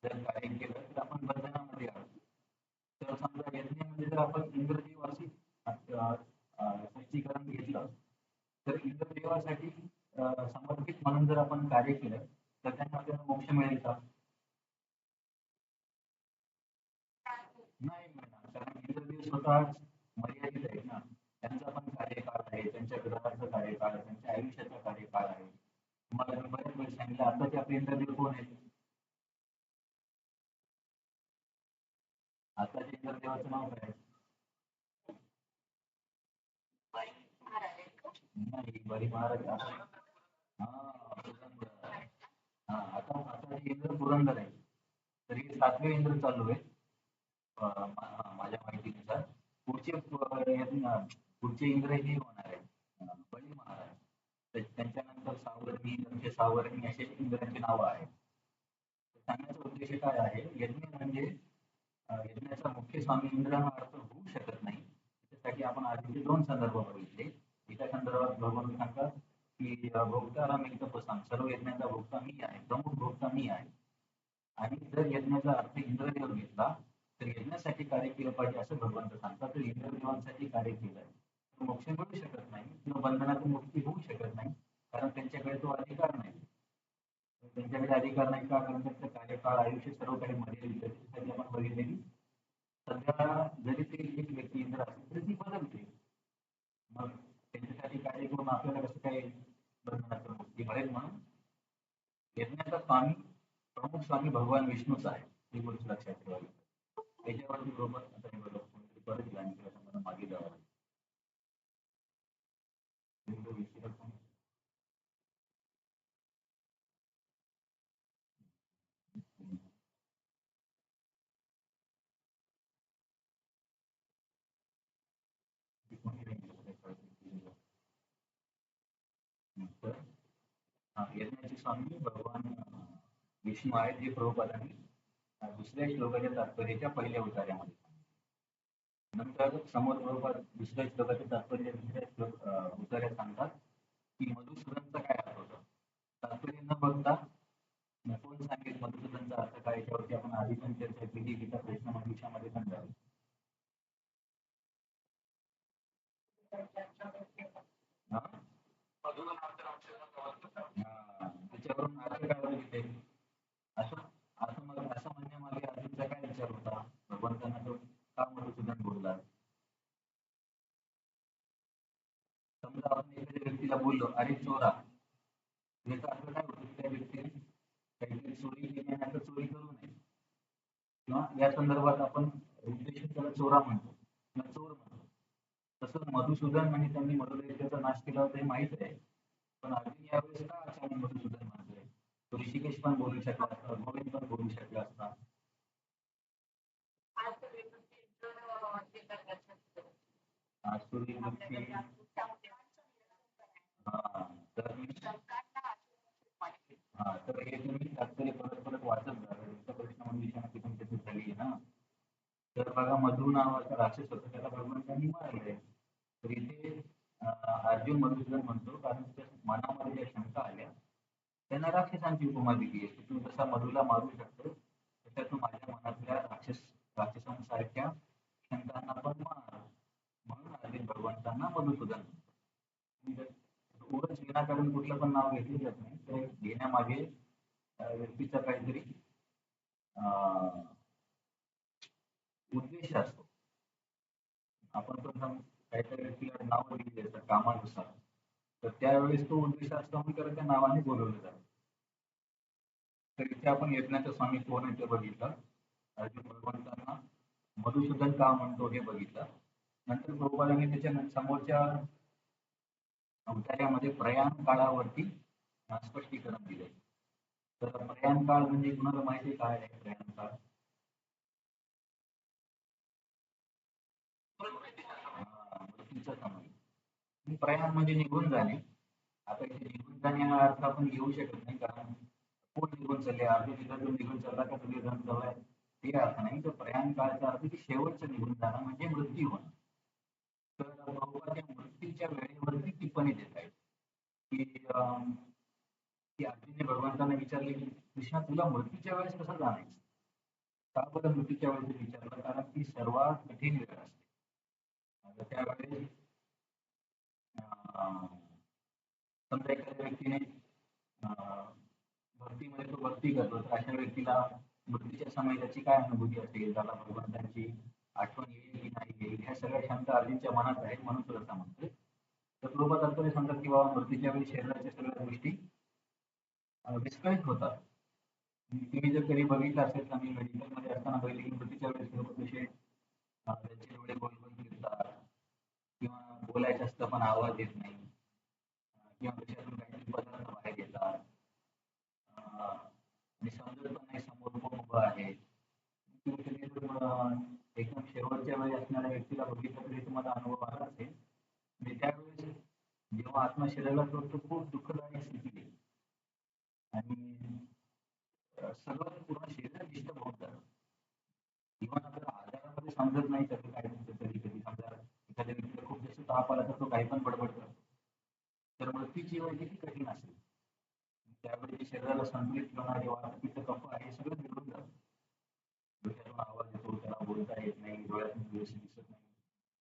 जर कार्य केलं तर आपण बंधनामध्ये आहोत. तर समजा यज्ञ म्हणजे जर आपण इंद्रदेवाशी स्पष्टीकरण घेतलं, तर इंद्रदेवासाठी समर्पित म्हणून जर आपण कार्य केलं तर त्यांना आपल्याला मोक्ष मिळेल का? नाही मिळणार, कारण इंद्रदेव स्वतः मर्यादित आहेत ना. त्यांचा पण कार्यकाळ आहे, त्यांच्या ग्रहाचा कार्यकाळ आहे, त्यांच्या आयुष्याचा कार्यकाळ आहे. तुम्हाला मी बरेच वेळ सांगितलं, आताचे आपले इंद्रदेव कोण आहेत? आताच्या इंद्रदेवाचं नाव काय? नाही, बळी महाराज हा, पुरंदर. हा, आता आता इंद्र पुरंदर आहे. तर हे 7वे इंद्र चालू आहे. माझ्या माहितीनुसार पुढचे इंद्र हे होणार आहे बळी महाराज. त्यांच्यानंतर सावर्णी, नंतर सावर्णी असे इंद्रांची नावं आहेत. सांगण्याचा उद्देश काय आहे, यज्ञ म्हणजे यज्ञाचा मुख्य स्वामी इंद्र हा अर्थ होऊ शकत नाही. त्यासाठी आपण आधीचे 2 संदर्भ बघितले. एका संदर्भात भगवान सांगतात की भोक्ताराम एकतपसाम, सर्व यज्ञाचा भोक्ता मी आहे, प्रमुख भोक्ता मी आहे. आणि जर यज्ञाचा अर्थ इंद्रदेव घेतला तर यज्ञासाठी कार्य केलं पाहिजे असं भगवंत सांगतात. तर इंद्रदेवांसाठी कार्य केलं तर मोक्ष मिळू शकत नाही किंवा बंधनातून मुक्ती होऊ शकत नाही, कारण त्यांच्याकडे तो अधिकार नाही. त्यांच्याकडे अधिकार नाही का, कारण त्यांचं कार्यकाळ आयुष्य सर्व काही मर्यादित आहे. त्यासाठी आपण बघितले की सध्या जरी ते एक व्यक्ती इंद्र असेल तरी ती बदलते. मग त्यांच्यासाठी कार्य करून आपल्याला कसं काय बंधनातून मुक्ती मिळेल. म्हणून यज्ञाचा स्वामी, प्रमुख स्वामी भगवान विष्णूच आहे, ही गोष्ट लक्षात ठेवावी. त्याच्यावरती बरोबर आता हे बघा, कोणीतरी परत ज्ञान केलं मला मागे जावं लागेल. तर यज्ञाचे स्वामी भगवान विष्णू आहेत, जे प्रभुपादांनी दुसऱ्या श्लोकाच्या तात्पर्याच्या पहिल्या उतार्यामध्ये. नंतर समोर प्रभुपाद दुसऱ्या श्लोकाचे तात्पर्य दुसऱ्या श्लोक उतार्यात सांगतात की मधुसूदनचा काय अर्थ होता. तात्पर्य न बघता कोण सांगेल मधुसूदनचा अर्थ काय, याच्यावरती आपण आधी पण चर्चा केली, गीता प्रश्न मंजुषामध्ये पण झाली. समजा आपण एखाद्या व्यक्तीला बोललो, अरे चोरा, याचा अर्थ काय होतो? त्या व्यक्तीने काहीतरी चोरी केली आणि आता चोरी करू नये, किंवा या संदर्भात आपण उद्देशून त्याला चोरा म्हणतो किंवा चोर म्हणतो. तसंच मधुसूदन आणि त्यांनी मधुदैत्याचा नाश केला होता हे माहित आहे, पण अर्जुन यावेळेस का अचानक मधुसूदन म्हणतोय? तो ऋषिकेश पण बोलू शकला असता, गोविंद पण बोलू शकला असता. आसुरी वृत्ती. हा, तर तर हे तुम्ही तात्पर्य परत परत वाचत जा. तुमचा प्रश्न मंजुषा नक्की तुमच्याशी झाली आहे ना. तर बघा, मधु नावाचा राक्षस होता, त्याला भगवंतांनी मारलंय. तर इथे अर्जुन मधुसूदन म्हणतो कारण त्या मनामध्ये ज्या शंका आल्या त्यांना राक्षसांची उपमा दिली आहे. तू जसा मधुला मारू शकतो तशा तू माझ्या मनातल्या राक्षसांसारख्या शंकांना पण मार. म्हणून अर्जुन भगवंतांना मधुसूदन म्हणतो. उगाच विनाकारण कुठलं पण नाव घेतलं जात नाही, तर घेण्यामागे व्यक्तीचा काहीतरी उद्देश असतो. आपण पण काहीतरी व्यक्तीला नाव दिली असतात कामानुसार, तर त्यावेळेस तो उद्देश असतो म्हणून त्याला त्या नावाने बोलवलं जातं. तर इथे आपण यज्ञाचा स्वामी कोण आहे ते बघितलं. अर्जुन भगवंतांना मधुसूदन का म्हणतो हे बघितलं. नंतर प्रभुपादांनी त्याच्या समोरच्या अवतार्यामध्ये प्रयाण काळावरती स्पष्टीकरण दिलंय. तर प्रयाण काळ म्हणजे कुणाला माहिती काय आहे प्रयाण काळ? मृत्यूचा समय. प्रयाण म्हणजे निघून जाणे. आता इथे निघून जाणे हा अर्थ आपण घेऊ शकत नाही, कारण कोण निघून चालले, अर्जुन तिथं निघून चालला का तुम्ही जण चाललाय ते अर्थ नाही. तर प्रयाण काळाचा अर्थ की शेवटचं निघून जाणं म्हणजे मृत्यू होणं. तर प्रभुपाद या मृत्यूच्या वेळेवरती टिप्पणी देत आहेत की अर्जुनने भगवंतांना विचारले की कृष्णा, तुला मृत्यूच्या वेळेस कसं जाणायचं? का बरं मृत्यूच्या वेळेस विचारलं? कारण ती सर्वात कठीण वेळ असते. त्यावेळेस समजा एखाद्या व्यक्तीने भक्तीमध्ये तो भक्ती करतो, तर अशा व्यक्तीला मृत्यूच्या समय त्याची काय अनुभूती असेल, त्याला भगवंतांची आठवण येईल की नाही येईल, ह्या सगळ्या शंका अर्जुनच्या मनात आहेत, म्हणून तुला सांगतोय. तर लोक तात्पर्य सांगतात की बाबा मृत्यूच्या वेळी शरीराच्या सगळ्या गोष्टी विस्कळीत होतात. तुम्ही जर कधी बघितलं असेल तर मी मेडिकलमध्ये असताना पहिले की मृत्यूच्या वेळेस लोक कसे त्यांचे डोळे गोल गोल फिरतात किंवा बोलायचं असतं पण आवाज येत नाही, किंवा कशातून काहीतरी पदार्थ बाहेर येतात आणि समजत पण नाही समोर कोण उभं आहे. तुम्ही कधी एकदम शेवटच्या वेळी असणाऱ्या व्यक्तीला बघितलं तरी तुम्हाला अनुभव आला असेल. म्हणजे त्यावेळेस जेव्हा आत्मा शरीराला सोडतो खूप दुःखदायक स्थिती आहे आणि सगळं पूर्ण शरीर डिस्टर्ब होत जातं. इव्हन आपल्याला आजारामध्ये समजत नाही त्याचं काय होतं. कधी कधी समजा एखाद्या व्यक्तीला खूप जास्त ताप आला तर तो काही पण बडबड करतो. तर मृत्यूची वेळ किती कठीण असेल. त्यावेळी शरीराला संतुलित ठेवणारे वाहतुकीचं कफ आहे सगळं बिघडून जातं. डोक्यातून आवाज येतो, त्याला बोलता येत नाही, डोळ्यातून व्यवस्थित दिसत नाही,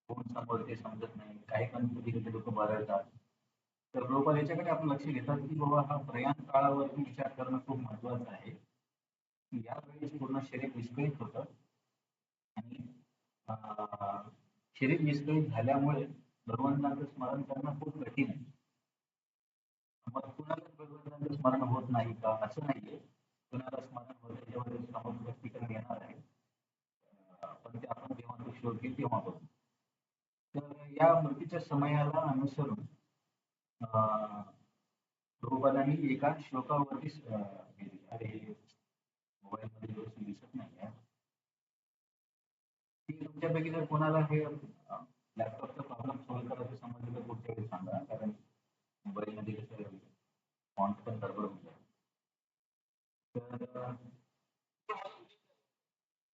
कोण समोर ते समजत नाही, काही पण कधी कधी लोक बरळतात. तर लोक याच्याकडे आपण लक्ष घेतात की बाबा हा प्रयाण काळावरती विचार करणं खूप महत्वाचं आहे. यावेळेस पूर्ण शरीर विस्कळीत होतं आणि शरीर विस्कळीत झाल्यामुळे भगवंतांचं स्मरण करणं खूप कठीण आहे. मग कुणालाच भगवंतांचं स्मरण होत नाही का? असं नाहीये. कुणाला स्मरण होत, त्याच्यामध्ये समोर स्पष्टीकरण येणार आहे. पण ते आपण जेव्हा तो शोध घेईल तेव्हा बघू. तर या मृत्यूच्या समयाला अनुसरून प्रभुपादांनी एका श्लोकावरती अरे मोबाईल मध्ये व्यवस्थित दिसत नाही आहे. की तुमच्यापैकी जर कोणाला हे लॅपटॉपचा प्रॉब्लेम सॉल्व्ह करायचं समजलं तर पुढच्या वेळी सांगा, कारण मोबाईलमध्ये कसं फॉन्ट पण गडबड होऊन जाईल. तर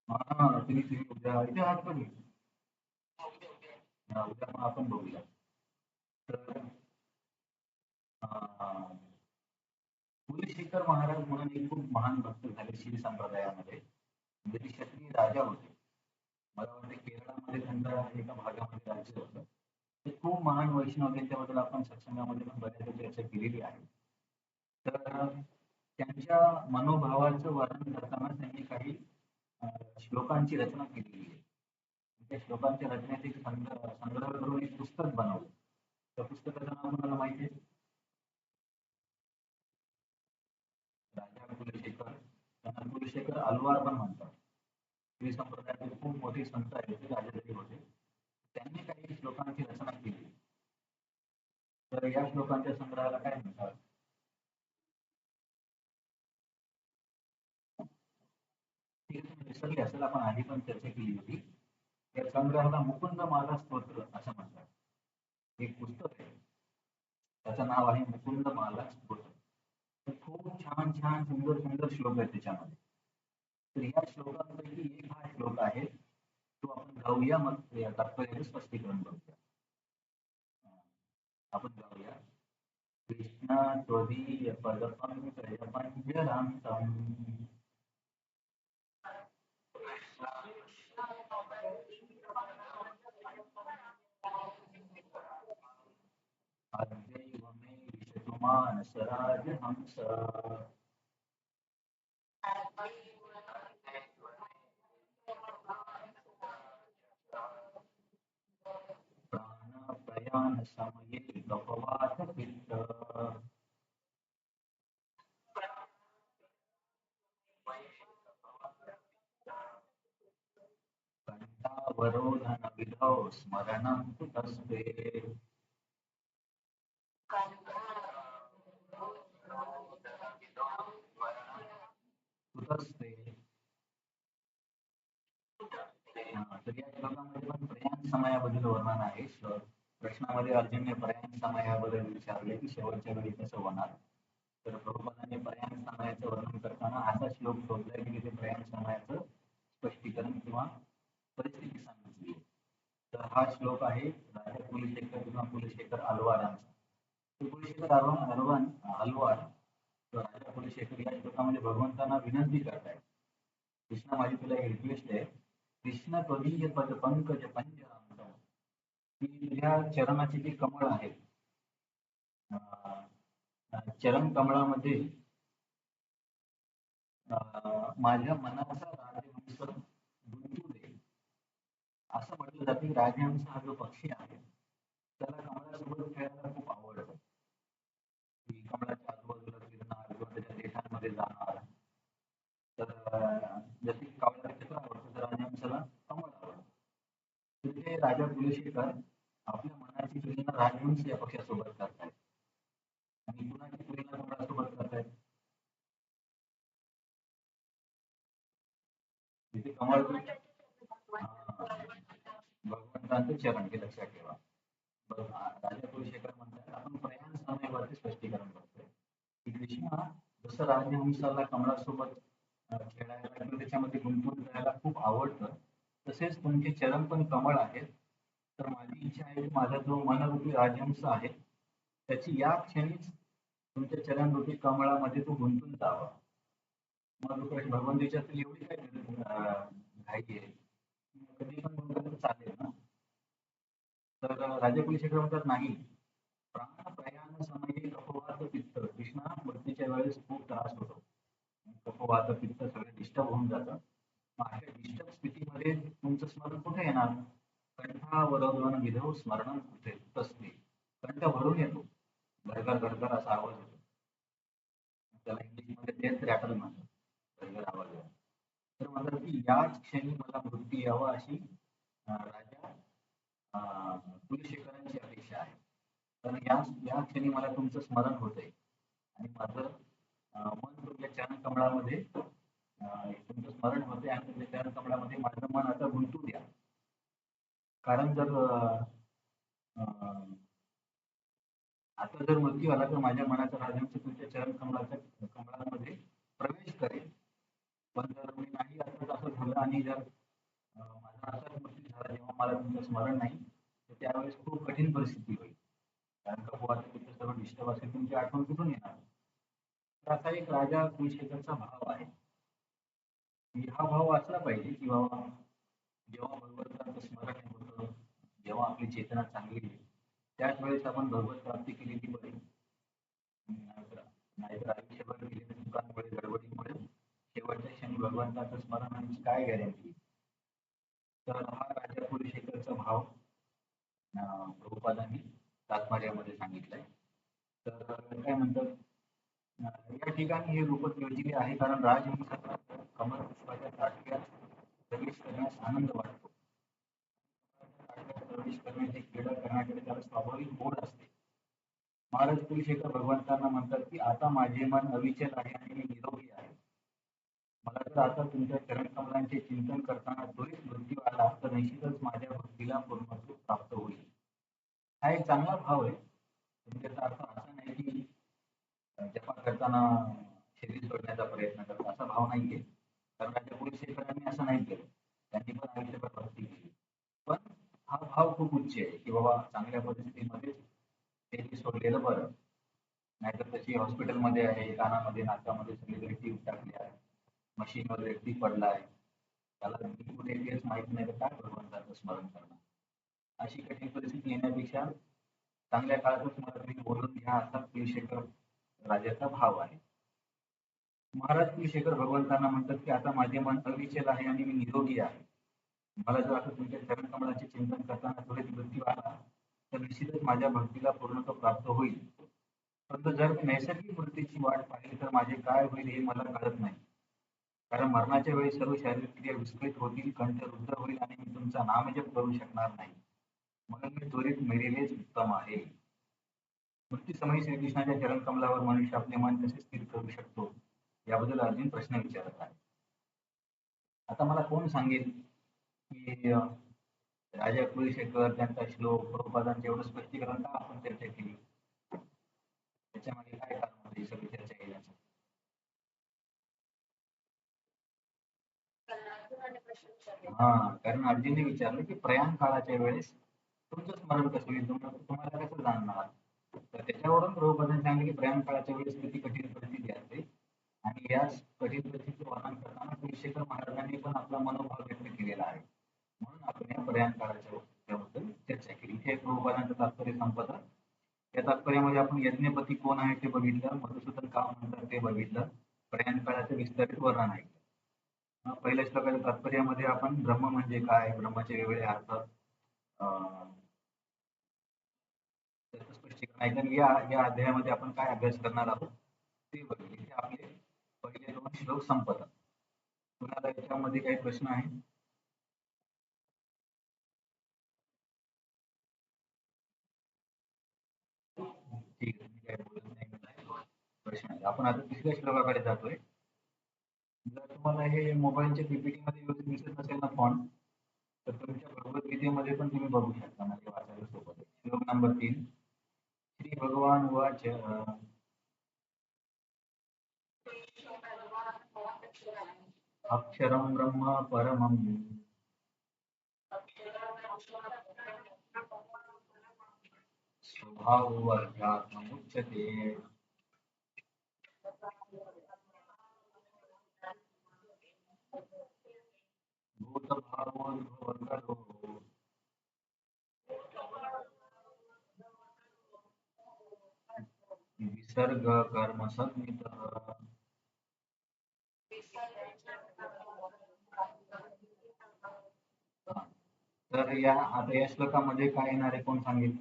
हा, तुम्ही उद्या इथे आहात का? उद्या मग आपण बघूया. तर कुलशेखर महाराज म्हणून एक खूप महान भक्त झाले शिव संप्रदायामध्ये. म्हणजे ते क्षत्रिय राजा होते. मला वाटतं केरळामध्ये त्यांच्या एका भागामध्ये राज्य होतं. ते खूप महान वैष्णव, त्यांच्याबद्दल आपण सत्संगामध्ये पण बऱ्याचदा चर्चा केलेली आहे. तर त्यांच्या मनोभावाचं वर्णन करताना त्यांनी काही श्लोकांची रचना केलेली आहे. त्या श्लोकांच्या रचनेत एक संग्रह करून एक पुस्तक बनवलं. त्या पुस्तकाचं नाव तुम्हाला माहिती आहे? राजा कुलशेखर, त्यांना कुलशेखर अलवार पण म्हणतात. श्री संप्रदायातील खूप मोठे संत आहेत ते राजगिरी होते. त्यांनी काही श्लोकांची रचना केली. तर या श्लोकांच्या संग्रहाला काय म्हणतात? ठीक आहे, तुम्ही विसरले असेल, आपण आधी पण चर्चा केली होती. या संग्रहाला मुकुंद माला स्तोत्र असं म्हणतात. एक पुस्तक आहे, त्याचं नाव आहे मुकुंद माला स्तोत्र. तर खूप छान छान सुंदर सुंदर श्लोक आहेत त्याच्यामध्ये. तर या श्लोकांपैकी एक हा श्लोक आहे, तो आपण गाऊया, मग या तात्पर्याचं स्पष्टीकरण करूया. आपण गाऊया. कृष्ण त्वदीय पदपङ्कजपञ्जरान्तम् अद्यैव मे विशतु मानसराजहंस प्राणप्रयाणसमये कपवातपित्त कंठावरोधनविधौ स्मरणं कुतस्ते कुतस्ते. तर या श्लोकामध्ये पण प्रयाण समयाबद्दल वर्णन आहे. प्रश्नामध्ये अर्जुनने प्रयाण समयाबद्दल विचारले की शेवटच्या वेळी कसं होणार. तर प्रभुपादांनी प्रयाण समयाचं वर्णन करताना असा श्लोक शोधलाय की तिथे प्रयाण समयाचं स्पष्टीकरण किंवा परिस्थिती सांगितली. तर हा श्लोक आहे राजा कुलशेखर किंवा कुलशेखर अलवारांचा. कुलशेखर अलवार राजा कुलशेखर या श्लोकामध्ये भगवंतांना विनंती करतायत, कृष्णा माझी तुला एक रिक्वेस्ट आहे, कृष्ण त्वदीय पद पंकज पंजरांत, की तुझ्या चरणाचे जे कमळ आहेत, चरण कमळामध्ये माझ्या मनाचा राजहंस गुंतू दे. असं म्हटलं जातं की राजहंस हा जो पक्षी आहे त्याला कमळासोबत खेळायला खूप आवडतं. की कमळाच्या आजूबाजूला फिरणार किंवा त्याच्या देठांमध्ये जाणार. तर जसे कमळाला चित्र आवडतं तर राजहंसाला कमळ आवडतं. तिथे राजा कुलशेखर आपल्या मनाची तुलना राजहंस या पक्षासोबत करतायत. आणि कुणाची तुलना कमळासोबत करतायत? तिथे कमळ भगवंतांचं चरण, हे लक्षात ठेवा. राजा कुलशेखर म्हणतात आपण प्रयाण समयावरती स्पष्टीकरण करतोय की कृष्णा, जसं राजहंसाला कमळासोबत खेळायला किंवा त्याच्यामध्ये गुंतून जायला खूप आवडतं, तसेच तुमचे चरण पण कमळ आहेत. तर माझी इच्छा आहे की माझा जो मनरूपी राजहंस आहे त्याची या क्षणीच तुमच्या चरणरूपी कमळामध्ये तो गुंतून जावा. मग भगवान विचारतील एवढी काय घाई आहे, कधी पण गुंतवलं तर चालेल ना. तर राजा कुलशेखर म्हणतात नाही, प्राण प्रयाण समयी कफवात पित्त, कृष्णा मृत्यूच्या वेळेस खूप त्रास होतो, कफवात पित्त सगळे डिस्टर्ब होऊन जातं. मग अशा डिस्टर्ब स्थितीमध्ये तुमचं स्मरण कुठे येणार? कंठावरोधन विधौ स्मरण कुठे तसते. कंठ भरून येतो, गरगर गरगर असा आवाज येतो. त्याला इंग्लिशमध्ये डेथ रॅटल म्हणतात, गरगर आवाज येतो. तर म्हणतात की याच क्षणी मला मृत्यू यावा अशी राजा कुलशेखरांची अपेक्षा आहे. कारण या क्षणी मला तुमचं स्मरण होतंय आणि माझं मन तुमच्या चरण कमळामध्ये तुमचं स्मरण होते आणि तुमच्या चरण कमळामध्ये माझं मन आता गुंतू द्या. कारण जर आता जर मृत्यू आला तर माझ्या मनाचा राजहंस तुमच्या चरण कमळाच्या कमळामध्ये प्रवेश करेल. पण जर मी नाही असं असं झालं आणि जर माझा असाच मृत्यू झाला जेव्हा मला तुमचं स्मरण नाही, तर त्यावेळेस खूप कठीण परिस्थिती होईल. कारण कफवात तुमचं सगळं डिस्टर्ब असेल, तुमची आठवण कुठून येणार? तर असा एक राजा कुलशेखरचा भाव आहे. हा भाव असला पाहिजे की बाबा जेव्हा भगवंताचं स्मरण होतं, जेव्हा आपली चेतना चांगली आहे, त्याच वेळेस आपण भगवत प्राप्ती केलेली बरी. नाहीतर आयुष्यभर केलेल्या चुकांमुळे गडबडीमुळे शेवटच्या क्षणी भगवंताचं स्मरणाची काय गॅरंटी. तर हा राजा कुलशेखरचा भाव प्रभुपादांनी तात्पर्यामध्ये सांगितलंय. तर काय म्हणतात, या ठिकाणी हे रूपक योजले आहे कारण राजहंसाचा कमल पुष्पाच्या ताटक्यात प्रवेश करण्यास आनंद वाटतो. ताटक्यात प्रवेश करण्याची क्रीडा करण्याकडे त्याला स्वाभाविक ओढ असते. महाराज कुलशेखर भगवंतांना म्हणतात की आता माझे मन अविचल आहे आणि मी निरोगी आहे. मला जर आता तुमच्या चरणकमलांचे चिंतन करताना त्वरित मृत्यू आला तर निश्चितच माझ्या भक्तीला पूर्णत्व प्राप्त होईल. हा एक चांगला भाव आहे. म्हणजे त्याचा अर्थ असा नाही की जपा करताना शरीर सोडण्याचा प्रयत्न करतो असा भाव नाहीये. कारण राजा कुलशेखरांनी असं नाही केलं. त्यांनी पण आयुष्यभर भक्ती केली. पण हा भाव खूप उच्च आहे की बाबा चांगल्या परिस्थितीमध्ये शरीर सोडलेलं बरं. नाहीतर त्याची हॉस्पिटलमध्ये आहे, कानामध्ये नाकामध्ये सगळीकडे ट्यूब टाकली आहे, मशीनवर व्यक्ती पडला आहे, त्याला मी कुठे तेच माहित नाही तर काय भगवंताचं स्मरण करणार. अशी कठीण परिस्थिती येण्यापेक्षा चांगल्या काळातच मला तुम्ही बोलून घ्या असा कुलशेखर राजाचा भाव आहे. महाराज कुलशेखर भगवंतांना म्हणतात की आता माझे मन अविचल आहे आणि मी निरोगी आहे. मला जर आता तुमच्या चरणकमलाचे चिंतन करताना त्वरित मृत्यू आला तर निश्चितच माझ्या भक्तीला पूर्णत्व प्राप्त होईल. परंतु जर मी नैसर्गिक मृत्यूची वाट पाहिली तर माझे काय होईल हे मला कळत नाही. कारण मरणाच्या वेळी सर्व शारीरिक क्रिया विस्कळीत होतील, कंठ रुद्ध होईल आणि मी तुमचा नामजप करू शकणार नाही. म्हणून मी त्वरित मेलेलेच उत्तम आहे. मृत्यूसमयी श्रीकृष्णाच्या चरणकमलावर मनुष्य आपले मन कसे स्थिर करू शकतो याबद्दल अर्जुन प्रश्न विचारत आहे. आता मला कोण सांगेल की राजा कुलशेखर त्यांचा श्लोक प्रभुपादांचे एवढं स्पष्टीकरण का आपण चर्चा केली, त्याच्यामध्ये काय कारण होते सगळी चर्चा केल्याचं? हा, कारण अर्जुनने विचारलं की प्रयाण काळाच्या वेळेस तुमचं स्मरण कसं होईल, तुम्हाला कसं जाणणार. तर त्याच्यावरून प्रभुपादांनी सांगितलं की प्रयाण काळाच्या वेळेस किती कठीण परिस्थिती असते आणि या कठीण परिस्थितीचं वर्णन करताना कुलशेखर महाराजांनी पण आपला मनोभाव व्यक्त केलेला आहे. म्हणून आपण या प्रयाण काळाच्या त्याबद्दल चर्चा केली. इथे प्रभुपादांचं तात्पर्य संपतं. या तात्पर्यामध्ये आपण यज्ञपती कोण आहे ते बघितलं, मधुसूदन का म्हणतात ते बघितलं, प्रयाण काळाचं विस्तारित वर्णन ऐकलं. पहिल्या श्लोकाच्या तात्पर्यामध्ये आपण ब्रह्म म्हणजे काय, ब्रह्माचे वेगवेगळे अर्थ त्याचं स्पष्टीकरण ऐकलं. या अध्यायामध्ये आपण काय अभ्यास करणार आहोत ते बघू. इथे आपले पहिले 2 श्लोक संपतात. कुणाला याच्यामध्ये काही प्रश्न आहे? ठीक आहे, मी काय बोलत नाही. प्रश्न आहे. आपण आता तिसऱ्या श्लोकाकडे जातोय. जर तुम्हाला हे मोबाईलच्या पीपीटी मध्ये व्यवस्थित दिसत नसेल ना फॉन्ट, तर तुमच्या भगवद्गीतेमध्ये पण तुम्ही बघू शकता. म्हणजे वाचायला सोपं आहे. श्लोक नंबर 3. श्री भगवान उवाच अक्षरं ब्रह्म परमं स्वभावोऽध्यात्ममुच्यते. भूतभावोद्भवकरो विसर्गकर्मसंज्ञितः. तर आता या श्लोकामध्ये काय येणार आहे, कोण सांगेल?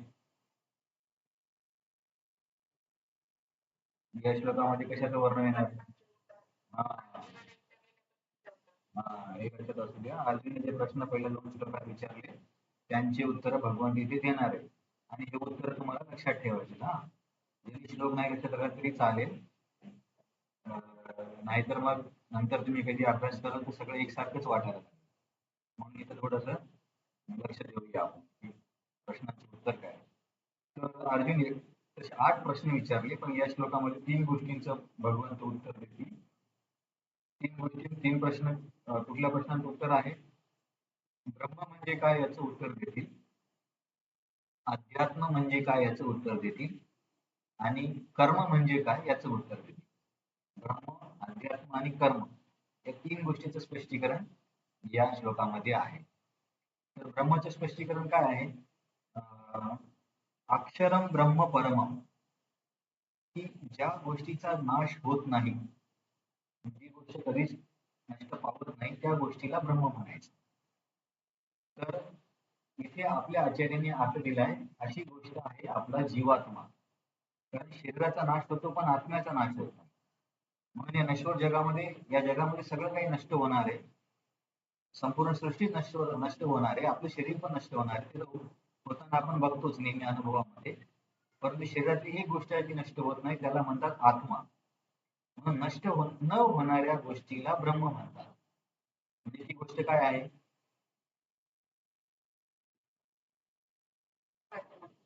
या श्लोकामध्ये कशाचं वर्णन येणार? हा, हे लक्षात असू द्या. अर्जुनने जे प्रश्न पहिल्या 2 श्लोकात विचारले त्यांची उत्तर भगवान तिथे देणार आहे आणि हे उत्तर तुम्हाला लक्षात ठेवायचे ना. जरी श्लोक नाही लक्षात आला तरी चालेल. नाहीतर मग नंतर तुम्ही कधी अभ्यास कराल तर सगळं एकसारखंच वाटायला लागेल. म्हणून इथं थोडंसं लक्ष देऊया आपण की प्रश्नाचे उत्तर काय. तर अर्जुन तसे 8 प्रश्न विचारले, पण या श्लोकामध्ये 3 गोष्टींचं भगवंत उत्तर देतील. 3 प्रश्न, कुठल्या प्रश्नांचं उत्तर आहे? ब्रह्म म्हणजे काय याचं उत्तर देतील, अध्यात्म म्हणजे काय याचं उत्तर देतील आणि कर्म म्हणजे काय याचं उत्तर देतील. ब्रह्म, अध्यात्म आणि कर्म या 3 गोष्टींचं स्पष्टीकरण या श्लोकामध्ये आहे. तर ब्रह्माचं स्पष्टीकरण काय आहे? अक्षरम ब्रह्म परमम, की ज्या गोष्टीचा नाश होत नाही, जी गोष्ट कधीच नष्ट पावत नाही त्या गोष्टीला ब्रह्म म्हणायचं. तर इथे आपल्या आचार्यांनी अर्थ दिलाय, अशी गोष्ट आहे आपला जीवात्मा. कारण शरीराचा नाश होतो पण आत्म्याचा नाश होत नाही. म्हणून या नश्वर जगामध्ये, या जगामध्ये सगळं काही नष्ट होणार आहे. संपूर्ण सृष्टी नष्ट होणार आहे. आपलं शरीर पण नष्ट होणार आहे. ते होताना आपण बघतोच नेहमी अनुभवामध्ये. परंतु शरीरातली एक गोष्ट आहे ती नष्ट होत नाही, त्याला म्हणतात आत्मा. म्हणून न होणाऱ्या गोष्टीला ब्रह्म म्हणतात. म्हणजे ती गोष्ट काय आहे?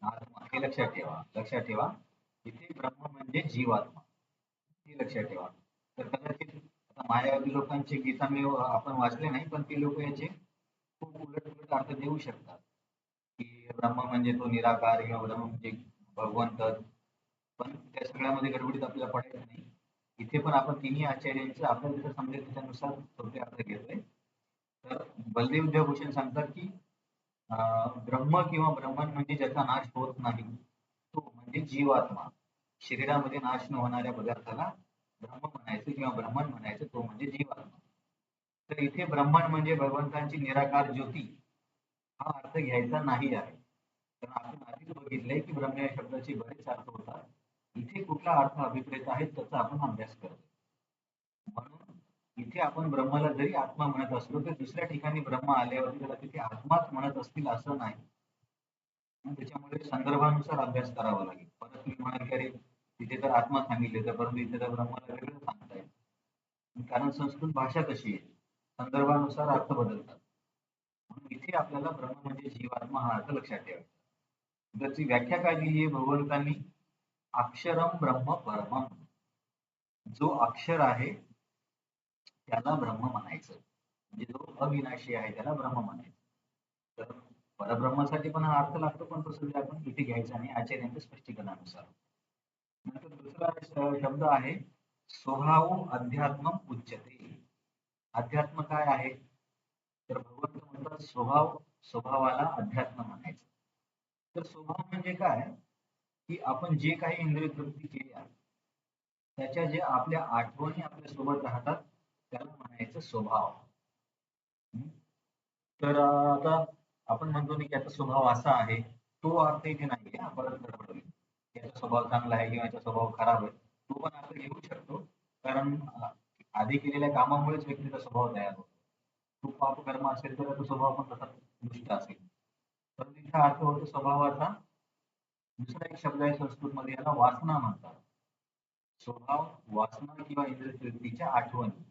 आत्मा. हे लक्षात ठेवा, लक्षात ठेवा. इथे ब्रह्म म्हणजे जीवात्मा, हे लक्षात ठेवा. तर कदाचित आता मायावादी लोकांचे गीता मी आपण वाचले नाही, पण ते लोक याचे खूप उलट उलट अर्थ देऊ शकतात, की ब्रह्म म्हणजे तो निराकार किंवा ब्रह्म म्हणजे भगवंत. पण त्या सगळ्यामध्ये गडबडीत आपल्याला पडायचं नाही. इथे पण आपण तिन्ही आचार्यांचं आपल्याला जसं समजेल त्याच्यानुसार सोपे अर्थ घेतोय. तर बलदेव विद्याभूषण सांगतात की ब्रह्म किंवा ब्रह्मन म्हणजे ज्याचा नाश होत नाही, तो म्हणजे जीवात्मा. शरीरामध्ये नाश न होणाऱ्या पदार्थाला ब्रह्म म्हणायचं किंवा ब्रह्मन म्हणायचं, तो म्हणजे जीवात्मा. तर इथे ब्रह्मन म्हणजे भगवंतांची निराकार ज्योती, हा अर्थ घ्यायचा नाही आहे. कारण आपण आधीच बघितलंय की ब्रह्म या शब्दाचे बरेच अर्थ होतात. इथे कुठला अर्थ अभिप्रेत आहे त्याचा आपण अभ्यास करतो. म्हणून इथे आपण ब्रह्माला जरी आत्मा म्हणत असलो तर दुसऱ्या ठिकाणी ब्रह्म आल्यावरती त्याला तिथे आत्माच म्हणत असतील असं नाही. त्याच्यामुळे संदर्भानुसार अभ्यास करावा लागेल. परत तुम्ही म्हणाल की अरे तिथे तर आत्मा सांगितले तर परंतु इथे तर ब्रह्माला वेगळं सांगताय. कारण संस्कृत भाषा तशी आहे, संदर्भानुसार अर्थ बदलतात. म्हणून इथे आपल्याला ब्रह्म म्हणजे जीवात्मा हा अर्थ लक्षात ठेवायचा. त्याची व्याख्या काय दिली आहे भगवंतांनी? अक्षरम ब्रह्म परमम. जो अक्षर आहे त्याला ब्रह्म म्हणायचं, म्हणजे जो अविनाशी आहे त्याला ब्रह्म म्हणायचं. तर परब्रह्मासाठी पण हा अर्थ लागतो, पण तो सध्या आपण इथे घ्यायचा नाही आचार्यांच्या स्पष्टीकरणानुसार. नंतर दुसरा शब्द आहे स्वभाव अध्यात्म उच्यते. अध्यात्म काय आहे? तर भगवंत म्हणतात स्वभावाला अध्यात्म म्हणायचं. तर स्वभाव म्हणजे काय? की आपण जे काही इंद्रिय तृप्ती केल्या त्याच्या जे आपल्या आठवणी आपल्या सोबत राहतात त्याला म्हणायचं स्वभाव. हम्म. तर आता आपण म्हणतो की याचा स्वभाव असा आहे, तो अर्थ इथे नाहीये. परत गडबड होईल. याचा स्वभाव चांगला आहे किंवा याचा स्वभाव खराब आहे, तो पण अर्थ घेऊ शकतो. कारण आधी केलेल्या कामामुळेच व्यक्तीचा स्वभाव तयार होतो. खूप पाप कर्म असेल तर त्याचा स्वभाव पण तसा दुष्ट असेल. तर तिचा अर्थ होतो स्वभावाचा. दुसरा एक शब्द आहे संस्कृतमध्ये, याला वासना म्हणतात. स्वभाव, वासना किंवा इंद्रिय आठवणी,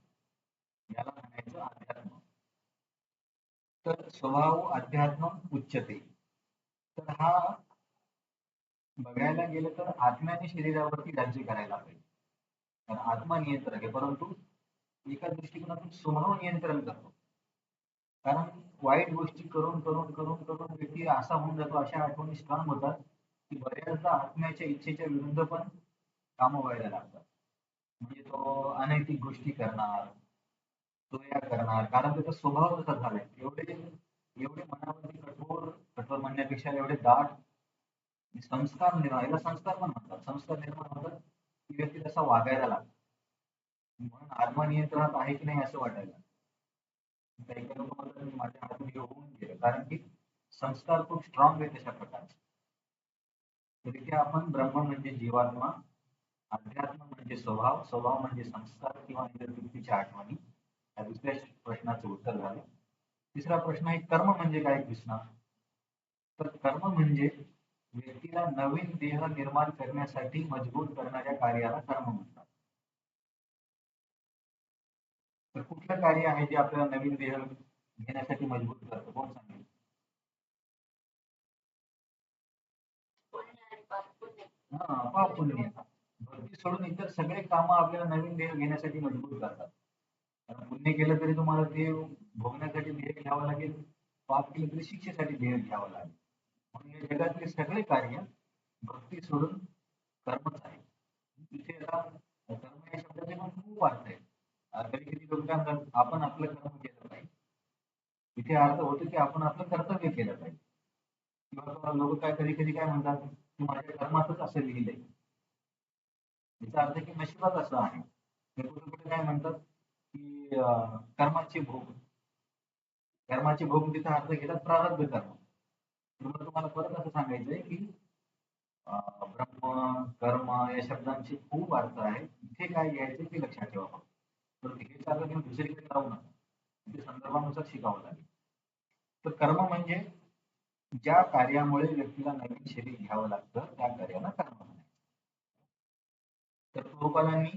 याला म्हणायचं अध्यात्म. तर स्वभाव अध्यात्म उच्चते. तर हा बघायला गेलं तर आत्म्याने शरीरावरती राज्य करायला पाहिजे. कारण आत्मा नियंत्रक आहे, परंतु एका दृष्टिकोनातून स्वभाव नियंत्रण करतो. कारण वाईट गोष्टी करून करून करून करून व्यक्ती असा होऊन जातो, अशा आठवणी स्ट्रॉंग होतात की बऱ्याचदा आत्म्याच्या इच्छेच्या विरुद्ध पण कामं व्हायला लागतात. म्हणजे तो अनैतिक गोष्टी करणार, चोऱ्या करणार, कारण त्याचा स्वभाव तसा झालाय. एवढे एवढे मनामध्ये कठोर, कठोर म्हणण्यापेक्षा एवढे दाट संस्कार निर्माण, याला संस्कार पण म्हणतात, संस्कार निर्माण होतात की व्यक्ती तसा वागायला लागतो. म्हणून आत्मा नियंत्रणात आहे की नाही असं वाटायला. काही काही लोक म्हणतात मी माझ्या हातून हे होऊन गेलं, कारण की संस्कार खूप स्ट्रॉंग आहे तशा प्रकारचे. तर इथे आपण ब्रह्म म्हणजे जीवात्मा, अध्यात्म म्हणजे स्वभाव, स्वभाव म्हणजे संस्कार किंवा इंद्रियतृप्तीच्या आठवणी. या दुसऱ्या प्रश्नाचं उत्तर झालं. तिसरा प्रश्न आहे कर्म म्हणजे काय कृष्णा? तर कर्म म्हणजे व्यक्तीला नवीन देह निर्माण करण्यासाठी मजबूर करणाऱ्या कार्याला कर्म म्हणतात. तर कुठलं कार्य आहे जे आपल्याला नवीन देह घेण्यासाठी मजबूर करतं, कोण सांगेल? हा, पाप पुण्य. भक्ती सोडून इतर सगळे कामं आपल्याला नवीन देह घेण्यासाठी मजबूर करतात. कारण पुण्य केलं तरी तुम्हाला देह भोगण्यासाठी देह घ्यावं लागेल, पाप केलं तरी शिक्षेसाठी देह घ्यावं लागेल. म्हणून या जगातले सगळे कार्य भक्ती सोडून कर्मच आहे. तिथे आता कर्म या शब्दाचे पण खूप अर्थ आहेत. कधी कधी लोक काय म्हणतात आपण आपलं कर्म केलं पाहिजे. इथे अर्थ होतो की आपण आपलं कर्तव्य केलं पाहिजे. किंवा लोक काय कधी कधी काय म्हणतात की माझ्या कर्मातच असं लिहिलंय. याचा अर्थ की नशिबात असं आहे. तर कुठे कुठे काय म्हणतात की कर्माचे भोग, कर्माचे भोग तिचा अर्थ घेतात प्रारब्ध कर्म. तुम्हाला परत असं सांगायचंय की ब्रह्म कर्म या शब्दांचे खूप अर्थ आहेत. इथे काय घ्यायचं ते लक्षात ठेवा फक्त. तर हे चालू घेऊन दुसरीकडे जाऊ नका. ते संदर्भानुसार शिकावं लागेल. तर कर्म म्हणजे ज्या कार्यामुळे व्यक्तीला नवीन शरीर घ्यावं लागतं त्या कार्याला कर्म म्हणायचं. तर पूर्वपादांनी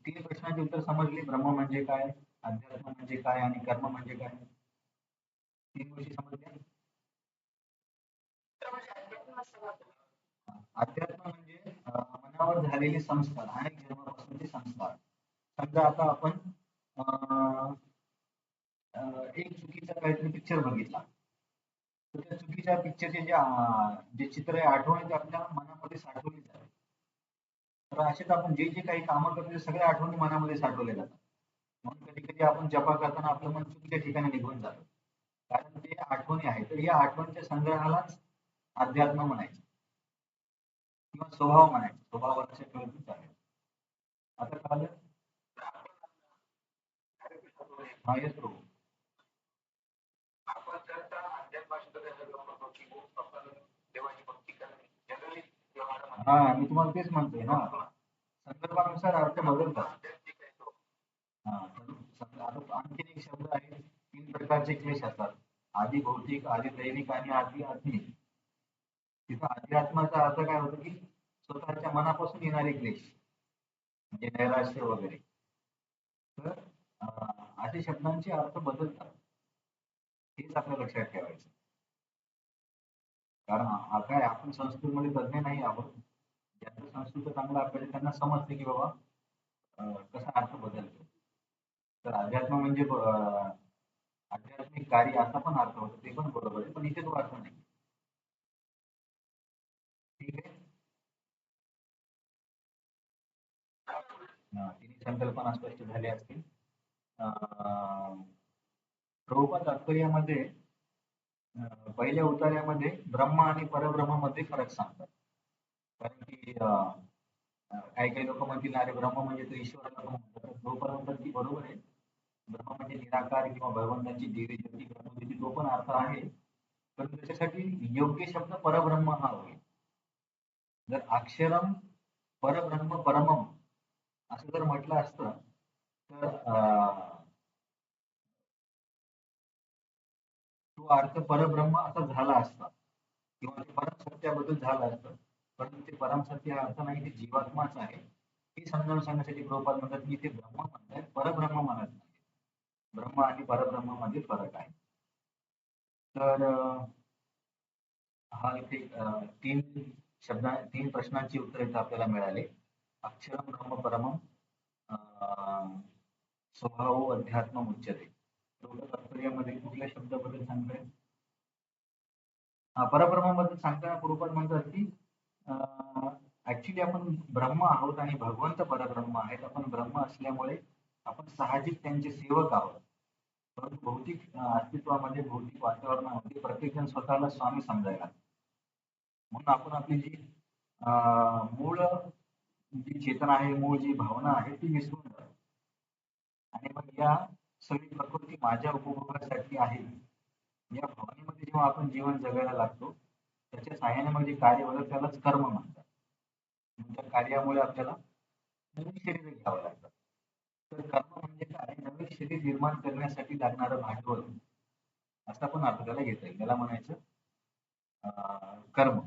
3 प्रश्नांची उत्तर समजली. ब्रह्म म्हणजे काय, अध्यात्म म्हणजे काय आणि कर्म म्हणजे काय, 3 गोष्टी समजल्या. अध्यात्म म्हणजे मनावर झालेले संस्कार आणि जन्मापासूनचे संस्कार. समजा आता आपण एक चुकीचा काहीतरी पिक्चर बघितला, तर त्या चुकीच्या पिक्चरचे जे चित्र आहे आठवणी ते आपल्या मनामध्ये साठवली जातात. तर असेच आपण जे जे काही कामं करतो ते सगळ्या आठवणी मनामध्ये साठवल्या जातात. म्हणून कधी कधी आपण जपा करताना आपलं मन चुकीच्या ठिकाणी निघून जातं, कारण ते आठवणी आहेत. तर या आठवणीच्या संग्रहालाच अध्यात्म म्हणायचं किंवा स्वभाव म्हणायचं. स्वभाव अशा कळतच आहे. आता कळलं. हा येतो. हा मी तुम्हाला तेच म्हणतोय ना, संदर्भानुसार अर्थ बदलतात. हा आता आणखीन एक शब्द आहे. 3 प्रकारचे क्लेश असतात. आधी भौतिक, आधी दैनिक आणि आधी आत्मिक. तिथं अध्यात्माचा अर्थ काय होतो की स्वतःच्या मनापासून येणारे क्लेश, म्हणजे नैराश्य वगैरे. तर असे शब्दांचे अर्थ बदलतात. हेच आपल्या लक्षात ठेवायचं. कारण काय आपण संस्कृतमध्ये तज्ञ नाही आहोत. ज्यांचं संस्कृत चांगलं आपल्याला त्यांना समजते की बाबा कसा अर्थ बदलतो. तर अध्यात्म म्हणजे आध्यात्मिक कार्य असा पण अर्थ होतो, ते पण बरोबर आहे, पण इथे तो अर्थ नाही. ठीक आहे. तिन्ही संकल्पना स्पष्ट झाल्या असतील. प्रभुपाद तात्पर्यामध्ये पहिल्या उतार्यामध्ये ब्रह्म आणि परब्रह्मामध्ये फरक सांगतात. कारण की काही काही लोक म्हणतील अरे ब्रह्म म्हणजे तो ईश्वराला पण म्हणतात. तर प्रभुपाद म्हणतात की बरोबर आहे. ब्रह्म म्हणजे निराकार किंवा भगवंताची देवी ज्योती ब्रह्मज्योती तो पण अर्थ आहे. पण त्याच्यासाठी योग्य शब्द परब्रह्म हा होईल. जर अक्षरम परब्रह्म परमम असं जर म्हटलं असतं तर तो अर्थ परब्रह्म असा झाला असता किंवा ते परमसत्याबद्दल झालं असतं. पण ते परमसत्य हा अर्थ नाही, ते जीवात्माच आहे. हे समजावून सांगण्यासाठी प्रभुपाद म्हणतात की ते ब्रह्म म्हणतात, परब्रह्म म्हणत नाही. ब्रह्म आणि परब्रह्म मध्ये फरक आहे. तर हा इथे 3 प्रश्नांची उत्तरे इथे आपल्याला मिळाली. अक्षरम ब्रह्म परमम स्वभाव अध्यात्म उच्यते. तात्पर्यामध्ये कुठल्या शब्दाबद्दल सांगताय? परब्रह्माबद्दल सांगताना प्रभुपाद म्हणतात की ऍक्च्युली आपण ब्रह्म आहोत आणि भगवंत परब्रह्म आहेत. आपण ब्रह्म असल्यामुळे आपण साहजिक त्यांचे सेवक आहोत. परंतु भौतिक अस्तित्वामध्ये, भौतिक वातावरणामध्ये प्रत्येकजण स्वतःला स्वामी समजायला लागतो. म्हणून आपण आपली जी मूळ जी चेतना आहे, मूळ जी भावना आहे ती विसरून जातो. आणि मग या सगळी प्रकृती माझ्या उपभोगासाठी आहे या भावनेमध्ये जेव्हा आपण जीवन जगायला लागतो, त्याच्या साहाय्याने म्हणजे कार्य होतं त्यालाच कर्म म्हणतात. त्या कार्यामुळे आपल्याला नवीन शरीर घ्यावं लागतं. तर कर्म म्हणजे काय? नवीन शरीर निर्माण करण्यासाठी लागणारं भांडवल असा पण अर्थ त्याला घेता येईल. त्याला म्हणायचं कर्म.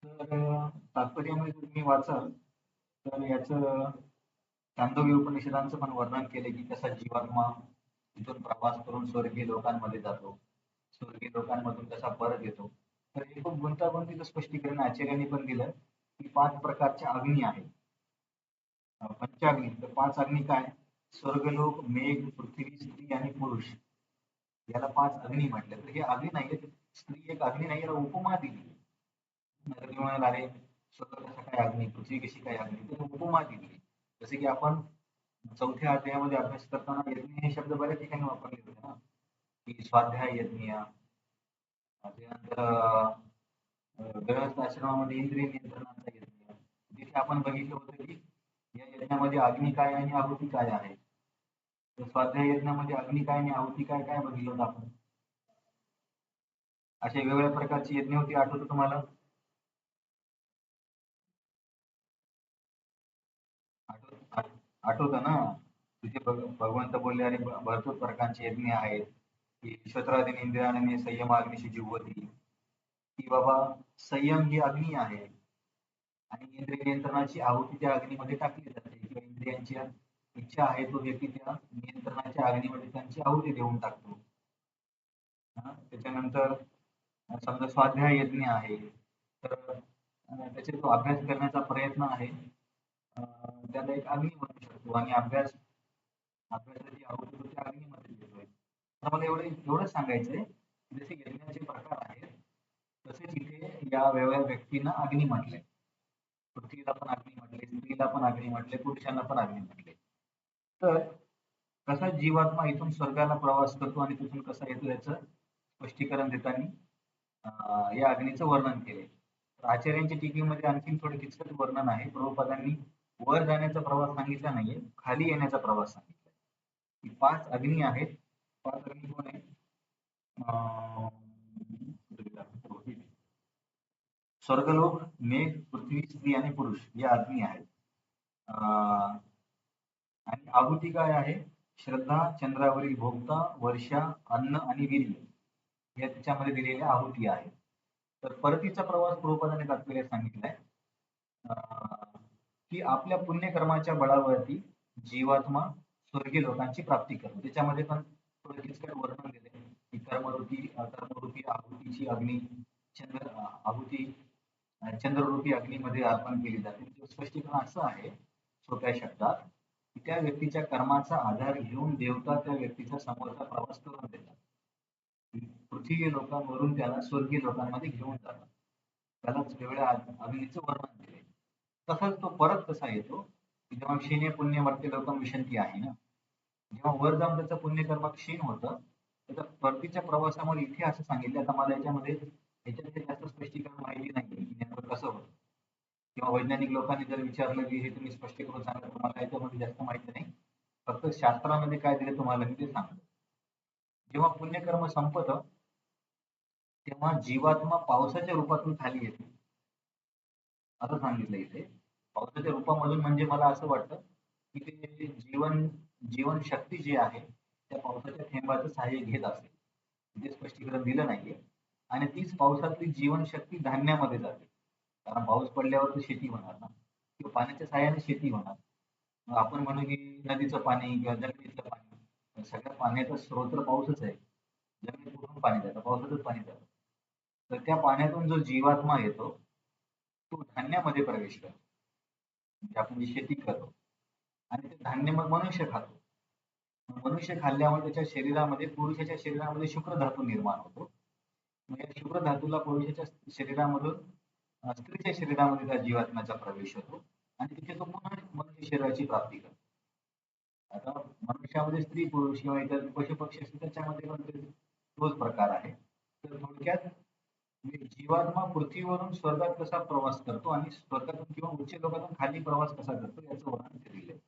तर तात्पर्यामध्ये तुम्ही वाचाल तर याचं चांदोग्य उपनिषदांचं पण वर्णन केले की कसा जीवात्मा तिथून प्रवास करून स्वर्गीय लोकांमध्ये जातो, स्वर्गीय लोकांमधून कसा परत येतो. तर हे खूप गुंतागुंतीचं स्पष्टीकरण आचार्यांनी पण दिलं की 5 प्रकारच्या अग्नी आहेत. पंचाग्नी. तर 5 अग्नी काय? स्वर्गलोक, मेघ, पृथ्वी, स्त्री आणि पुरुष याला 5 अग्नी म्हटलं. तर हे अग्नी नाहीये, स्त्री एक अग्नी नाही, याला उपमा दिली. नाहीतर तुम्ही म्हणाल अरे स्वर्ग कसा काय अग्नी, पृथ्वी कशी काय अग्नी, तर उपमा दिली. जसे की आपण 4थ्या अध्यायामध्ये अभ्यास करताना यज्ञ हे शब्द बऱ्याच ठिकाणी वापरले होते ना, की स्वाध्याय यज्ञ, त्यानंतर गृहस्थ आश्रमामध्ये इंद्रिय नियंत्रणाचा यज्ञ. तिथे आपण बघितलं होतं की या यज्ञामध्ये अग्नी काय आणि आहुती काय आहे. तर स्वाध्याय यज्ञामध्ये अग्नी काय आणि आहुती काय काय बघितलं होतं आपण. अशा वेगवेगळ्या प्रकारची यज्ञ होती, आठवतं तुम्हाला? आठवतं ना? तिथे भगवंत बोलले, अरे भरपूर प्रकारचे यज्ञ आहेत की क्षत्रादीन इंद्रियाने संयम अग्निशी जीवती, की बाबा संयम ही अग्नी आहे आणि इंद्रिय नियंत्रणाची आहुती त्या अग्नीमध्ये टाकली जाते किंवा इंद्रियांची इच्छा आहे तो व्यक्ती त्या नियंत्रणाच्या अग्नीमध्ये त्यांची आहुती देऊन टाकतो. त्याच्यानंतर समजा स्वाध्याय यज्ञ आहे, तर त्याचे जो अभ्यास करण्याचा प्रयत्न आहे, त्याला एक अग्नी म्हणू शकतो आणि अभ्यासाची आहुती तो त्या अग्नीमध्ये देतोय. तर मला एवढंच सांगायचंय, जसे यज्ञाचे प्रकार आहेत तसेच इथे या वेगळ्या व्यक्तींना अग्नी म्हटलंय. पृथ्वीला पण अग्नी म्हटले, स्त्रीला पण अग्नी म्हटले, पुरुषांना पण अग्नी म्हटले. तर कसा जीवात्मा इथून स्वर्गाला प्रवास करतो आणि तिथून कसा येतो याचं स्पष्टीकरण देताना या अग्नीचं वर्णन केले. आचार्यांच्या टीकेमध्ये आणखी थोडे किचकट वर्णन आहे. प्रभुपादांनी वर जाण्याचा प्रवास सांगितला नाहीये, खाली येण्याचा प्रवास सांगितला. की 5 अग्नी आहेत. 5 अग्नी कोण आहे? अं, स्वर्गलोक, मेघ, पृथ्वी, स्त्री आणि पुरुष या अग्नी आहेत. आणि आहुती काय आहे? श्रद्धा, चंद्रावरील भोगता, वर्षा, अन्न आणि वीर्य या त्याच्यामध्ये दिलेल्या आहुती आहेत. तर परतीचा प्रवास प्रभुपादांनी तात्पर्य सांगितलाय की आपल्या पुण्यकर्माच्या बळावरती जीवात्मा स्वर्गीय लोकांची प्राप्ती करतो. त्याच्यामध्ये पण थोडं किचकट वर्णन दिले की कर्मरूपी आहुतीची अग्नी आहुती चंद्ररूपी अग्नीमध्ये अर्पण केली जाते. स्पष्टीकरण असं आहे सोप्या शब्दात, की त्या व्यक्तीच्या कर्माचा आधार घेऊन देवता त्या व्यक्तीचा समोरचा प्रवास करून देतात. पृथ्वी लोकांवरून त्याला स्वर्गीय लोकांमध्ये घेऊन जातात. त्यालाच वेगळ्या अग्नीचं वर्णन केले. तसंच तो परत कसा येतो, की जेव्हा क्षीणे पुण्य मर्त्य लोकम विशंती आहे ना, जेव्हा वर जाऊन त्याचं पुण्यकर्म क्षीण होतं, त्याच्या परतीच्या प्रवासामध्ये इथे असं सांगितलं. आता मला याच्यामध्ये जास्त स्पष्टीकरण माहिती नाही की नेमकं कसं होतं, किंवा वैज्ञानिक लोकांनी जर विचारलं की हे तुम्ही स्पष्ट करून सांगा, तर मला याच्यामध्ये जास्त माहिती नाही. फक्त शास्त्रामध्ये काय दिलं तुम्हाला मी ते सांगतो. जेव्हा पुण्यकर्म संपतं तेव्हा जीवात्मा पावसाच्या रूपातून खाली येते असं सांगितलं इथे. पावसाच्या रूपामधून म्हणजे मला असं वाटतं की ते जीवन शक्ती जी आहे त्या पावसाच्या थेंबाचं सहाय्य घेत असेल. इथे स्पष्टीकरण दिलं नाहीये. आणि तीच पावसातली जीवनशक्ती धान्यामध्ये जाते. कारण पाऊस पडल्यावर तर शेती होणार ना, किंवा पाण्याच्या सहाय्याने शेती होणार. मग आपण म्हणू की नदीचं पाणी किंवा जमिनीतलं पाणी, सगळ्या पाण्याचा स्रोत तर पाऊसच आहे. जमिनीत कुठून पाणी जातं? पावसातच पाणी जातं. तर त्या पाण्यातून जो जीवात्मा येतो तो धान्यामध्ये प्रवेश करतो. म्हणजे आपण जी शेती करतो आणि ते धान्य मग मनुष्य खातो. मनुष्य खाल्ल्यामुळे त्याच्या शरीरामध्ये, पुरुषाच्या शरीरामध्ये शुक्र धातू निर्माण होतो. मग या शुक्र धातूला पुरुषाच्या शरीरामधून स्त्रीच्या शरीरामध्ये त्या जीवात्म्याचा प्रवेश होतो आणि तिथे तो पुन्हा मनुष्य शरीराची प्राप्ती करतो. आता मनुष्यामध्ये स्त्री पुरुष किंवा इतर पशु पक्षी असतील त्याच्यामध्ये पण तोच प्रकार आहे. तर थोडक्यात जीवात्मा पृथ्वीवरून स्वर्गात कसा प्रवास करतो आणि स्वर्गातून किंवा उच्च लोकातून खाली प्रवास कसा करतो याचं वर्णन केलेलं आहे.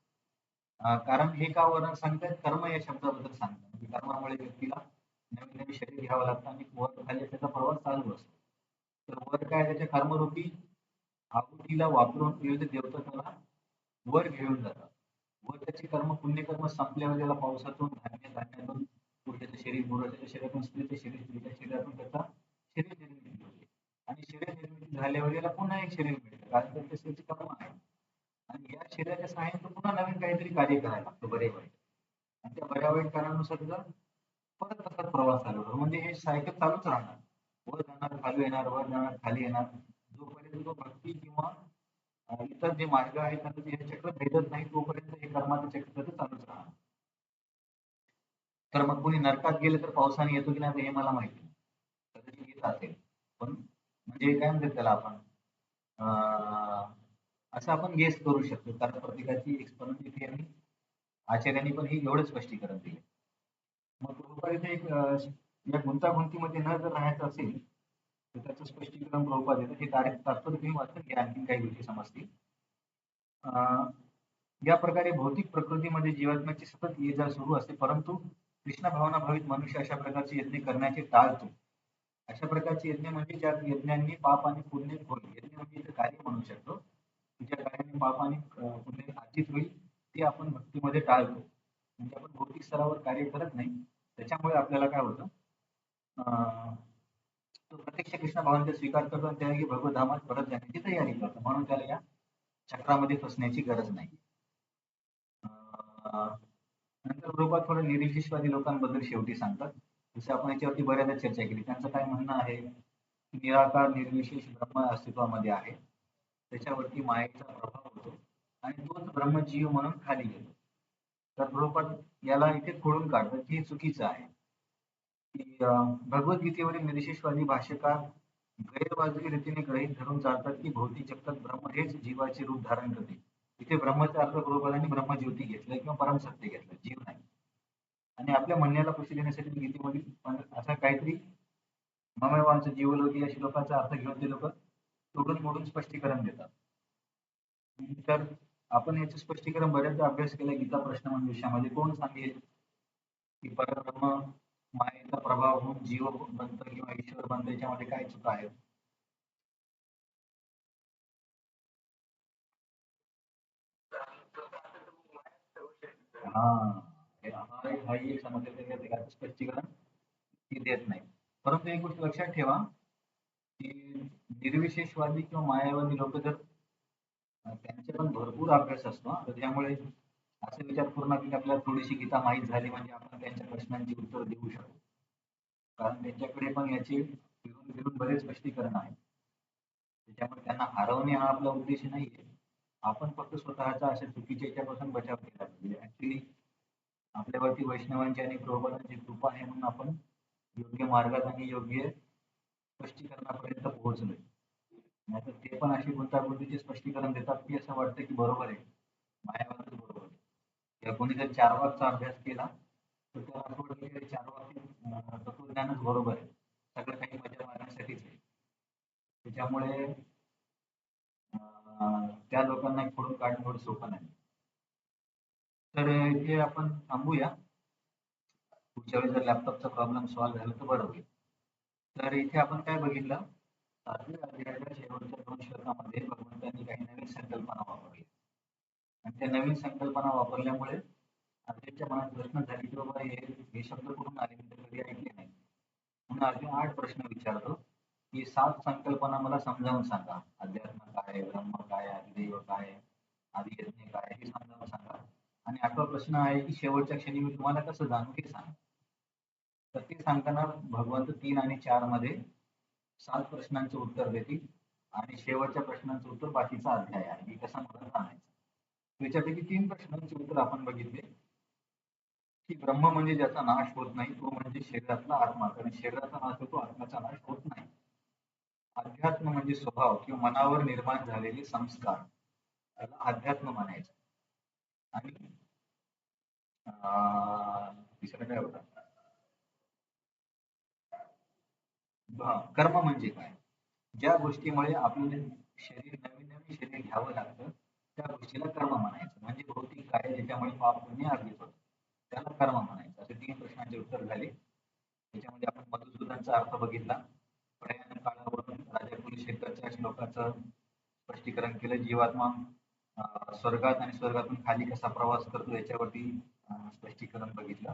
कारण हे का वर्णन सांगतात? कर्म या शब्दाबद्दल सांगतात. म्हणजे कर्मामुळे व्यक्तीला नवीन नवीन शरीर घ्यावं लागतं आणि वर खाली त्याचा प्रवास चालू असतो. तर वर काय त्याच्या कर्मरूपी आहुतीला वापरून विविध देवता त्याला वर घेऊन जातात. वर त्याचे पुण्यकर्म संपल्यावर त्याला पावसातून धान्यातून पुरुषाचं शरीर, पुरुषाच्या शरीरातून स्त्रीचं शरीर, स्त्रीच्या शरीरातून त्याचा शरीर निर्मिती होते. आणि शरीर निर्मिती झाल्यावर याला पुन्हा एक शरीर मिळतं, कारण त्याचे त्याचे कर्म आहे. आणि या शरीराच्या सहाय्याने तो पुन्हा नवीन काहीतरी कार्य करायला लागतो बरे वाईट. आणि त्या बऱ्या वाईट कारणानुसार त्याचा परत तसाच प्रवास चालू होतो. म्हणजे हे सायकल चालूच राहणार. वर जाणार, खाली येणार, वर जाणार, खाली येणार. जोपर्यंत तो भक्ती किंवा इतर जे मार्ग आहेत त्यांचं हे चक्र भेटत नाही तोपर्यंत हे कर्माचं चक्र त्याचं चालूच राहणार. तर मग कोणी नरकात गेले तर पावसाने येतो की नाही हे मला माहिती नाही. कदाचित येत असेल. पण म्हणजे काय म्हणतात त्याला आपण असं आपण गेस करू शकतो, कारण प्रत्येकाची एक्सपर्टची थिअरी आचार्यांनी पण ही एवढं स्पष्टीकरण दिले. मग प्रभुपाद इथे एक या गुंतागुंतीमध्ये न जर राहायचं असेल तर त्याचं स्पष्टीकरण प्रभुपाद येतं. हे तात्पर्य तुम्ही वाचून घ्या, आणखी काही गोष्टी समजतील. या प्रकारे भौतिक प्रकृतीमध्ये जीवात्म्याची सतत ये जा सुरू असते, परंतु कृष्ण भावना भावित मनुष्य अशा प्रकारचे यत्न करण्याचे टाळतो. अशा प्रकारचे यज्ञ म्हणजे ज्या यज्ञांनी पाप आणि पुण्य होईल. यज्ञ म्हणजे इथं कार्य म्हणू शकतो. ज्या कार्याने पाप आणि पुण्य अर्जित होईल ते आपण भक्तीमध्ये टाळतो. म्हणजे आपण भौतिक स्तरावर कार्य करत नाही. त्याच्यामुळे आपल्याला काय होतं, तो प्रत्यक्ष कृष्ण भावनेचा स्वीकार करतो आणि त्यावेळी भगवत धामात परत जाण्याची तयारी करतो. म्हणून त्याला या चक्रामध्ये फसण्याची गरज नाही. नंतर प्रभुपाद थोडं निरीश्वरवादी लोकांबद्दल शेवटी सांगतात. जसं आपण याच्यावरती बऱ्याचदा चर्चा केली. त्यांचं काय म्हणणं आहे की निराकार निर्विशेष ब्रह्म अस्तित्वामध्ये आहे. त्याच्यावरती मायेचा प्रभाव होतो आणि तोच ब्रह्मजीव म्हणून खाली येतो. तर प्रभुपाद याला इथे खोडून काढतात की हे चुकीचं आहे. की भगवद्गीतेवरील निरीश्वरवादी भाष्यकार गैरवाजवी रीतीने गृहीत धरून चालतात की भौतिक जगतात ब्रह्म हेच जीवाचे रूप धारण करते. इथे ब्रह्मचा अर्थ प्रभुपादांनी ब्रह्मज्योती घेतलाय किंवा परमसत्य घेतलं, जीव नाही. आणि आपल्या म्हणण्याला पुष्टी देण्यासाठी गीतेमध्ये असा काहीतरी ममैवांचं जीवलोकी या श्लोकाचा अर्थ घेऊन ते लोक तोडून मोडून स्पष्टीकरण देतात. तर आपण याचं स्पष्टीकरण बऱ्याचदा अभ्यास केला गीता प्रश्न मंजुषामध्ये. कोण सांगेल की परब्रह्म मायेचा प्रभाव होऊन जीव बनतं किंवा ईश्वर बनतं, याच्यामध्ये काय चुका आहेत? हा एक समस्या त्याचं स्पष्टीकरण ती देत नाही. परंतु एक गोष्ट लक्षात ठेवा की निर्विशेषवादी किंवा मायावादी लोक जर त्यांचे पण भरपूर अभ्यास असतो. तर त्यामुळे असे विचार करू नका की आपल्याला थोडीशी गीता माहीत झाली म्हणजे आपण त्यांच्या प्रश्नांची उत्तर देऊ शकतो. कारण त्यांच्याकडे पण याचे फिरून फिरून बरेच स्पष्टीकरण आहे. त्याच्यामुळे त्यांना हरवणे हा आपला उद्देश नाहीये. आपण फक्त स्वतःचा अशा चुकीच्या याच्यापासून बचाव केला पाहिजे. ऍक्च्युली आपल्यावरती वैष्णवांची आणि प्रभुपादांची कृपा आहे म्हणून आपण योग्य मार्गात आणि योग्य स्पष्टीकरणापर्यंत पोहोचलोय. नाहीतर ते पण अशी गुंतागुंतीचे स्पष्टीकरण देतात की असं वाटतं की बरोबर आहे, मायावादच बरोबर आहे. किंवा कोणी जर चारवाकचा अभ्यास केला तर त्याला असं वाटतं की चारवाक तत्वज्ञानच बरोबर आहे, सगळं काही मजा मारण्यासाठीच आहे. त्याच्यामुळे त्या लोकांना खोडून काढणं एवढं सोपं नाही. तर इथे आपण थांबूया. पुढच्या वेळी जर लॅपटॉपचा प्रॉब्लेम सॉल्व्ह झाला तर बरं होईल. तर इथे आपण काय बघितलं, 7व्या अध्यायाच्या शेवटच्या 2 श्लोकामध्ये भगवंतांनी काही नवीन संकल्पना वापरल्या आणि त्या नवीन संकल्पना वापरल्यामुळे अर्जुनच्या मनात प्रश्न झाले की बाबा हे शब्द कुठून आले, मी तर कधी ऐकले नाही. म्हणून अर्जुन 8 प्रश्न विचारतो की 7 संकल्पना मला समजावून सांगा. अध्यात्म काय, ब्रह्म काय, अधिदैव काय, आदियज्ञ काय, हे समजावून सांगा. आणि 8वा प्रश्न आहे की शेवटच्या क्षणी मी तुम्हाला कसं जाणू हे सांगा. तर ते सांगताना भगवंत 3 आणि 4 मध्ये 7 प्रश्नांचं उत्तर देतील आणि शेवटच्या प्रश्नांचं उत्तर बाकीचा अध्याय आहे की कसा मला जाणायचं. त्याच्यापैकी 3 प्रश्नांचे उत्तर आपण बघितले की ब्रह्म म्हणजे ज्याचा नाश होत नाही तो म्हणजे शरीरातला आत्मा, कारण शरीराचा नाश होतो, आत्म्याचा नाश होत नाही. अध्यात्म म्हणजे स्वभाव किंवा मनावर निर्माण झालेले संस्कार, त्याला अध्यात्म म्हणायचं. आणि तिसरं काय होतं, कर्म म्हणजे काय, ज्या गोष्टीमुळे आपल्याला नवीन नवीन शरीर घ्यावं लागतं त्या गोष्टीला कर्म म्हणायचं. म्हणजे भौतिक कार्य ज्याच्यामुळे पाप पुण्य अर्जित होतं त्याला कर्म म्हणायचं. असे 3 प्रश्नांचे उत्तर झाले. त्याच्यामध्ये आपण मधुसूदनचा अर्थ बघितला, प्रयाण काळावरून राजा कुलशेखरच्या श्लोकाचं स्पष्टीकरण केलं. जीवात्मा स्वर्गात आणि स्वर्गातून खाली कसा प्रवास करतो याच्यावरती स्पष्टीकरण बघितलं.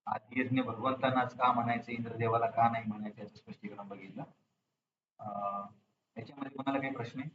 आदियज्ञ भगवंतांनाच का म्हणायचं, इंद्रदेवाला का नाही म्हणायचं याचं स्पष्टीकरण बघितलं. याच्यामध्ये कोणाला काही प्रश्न आहे?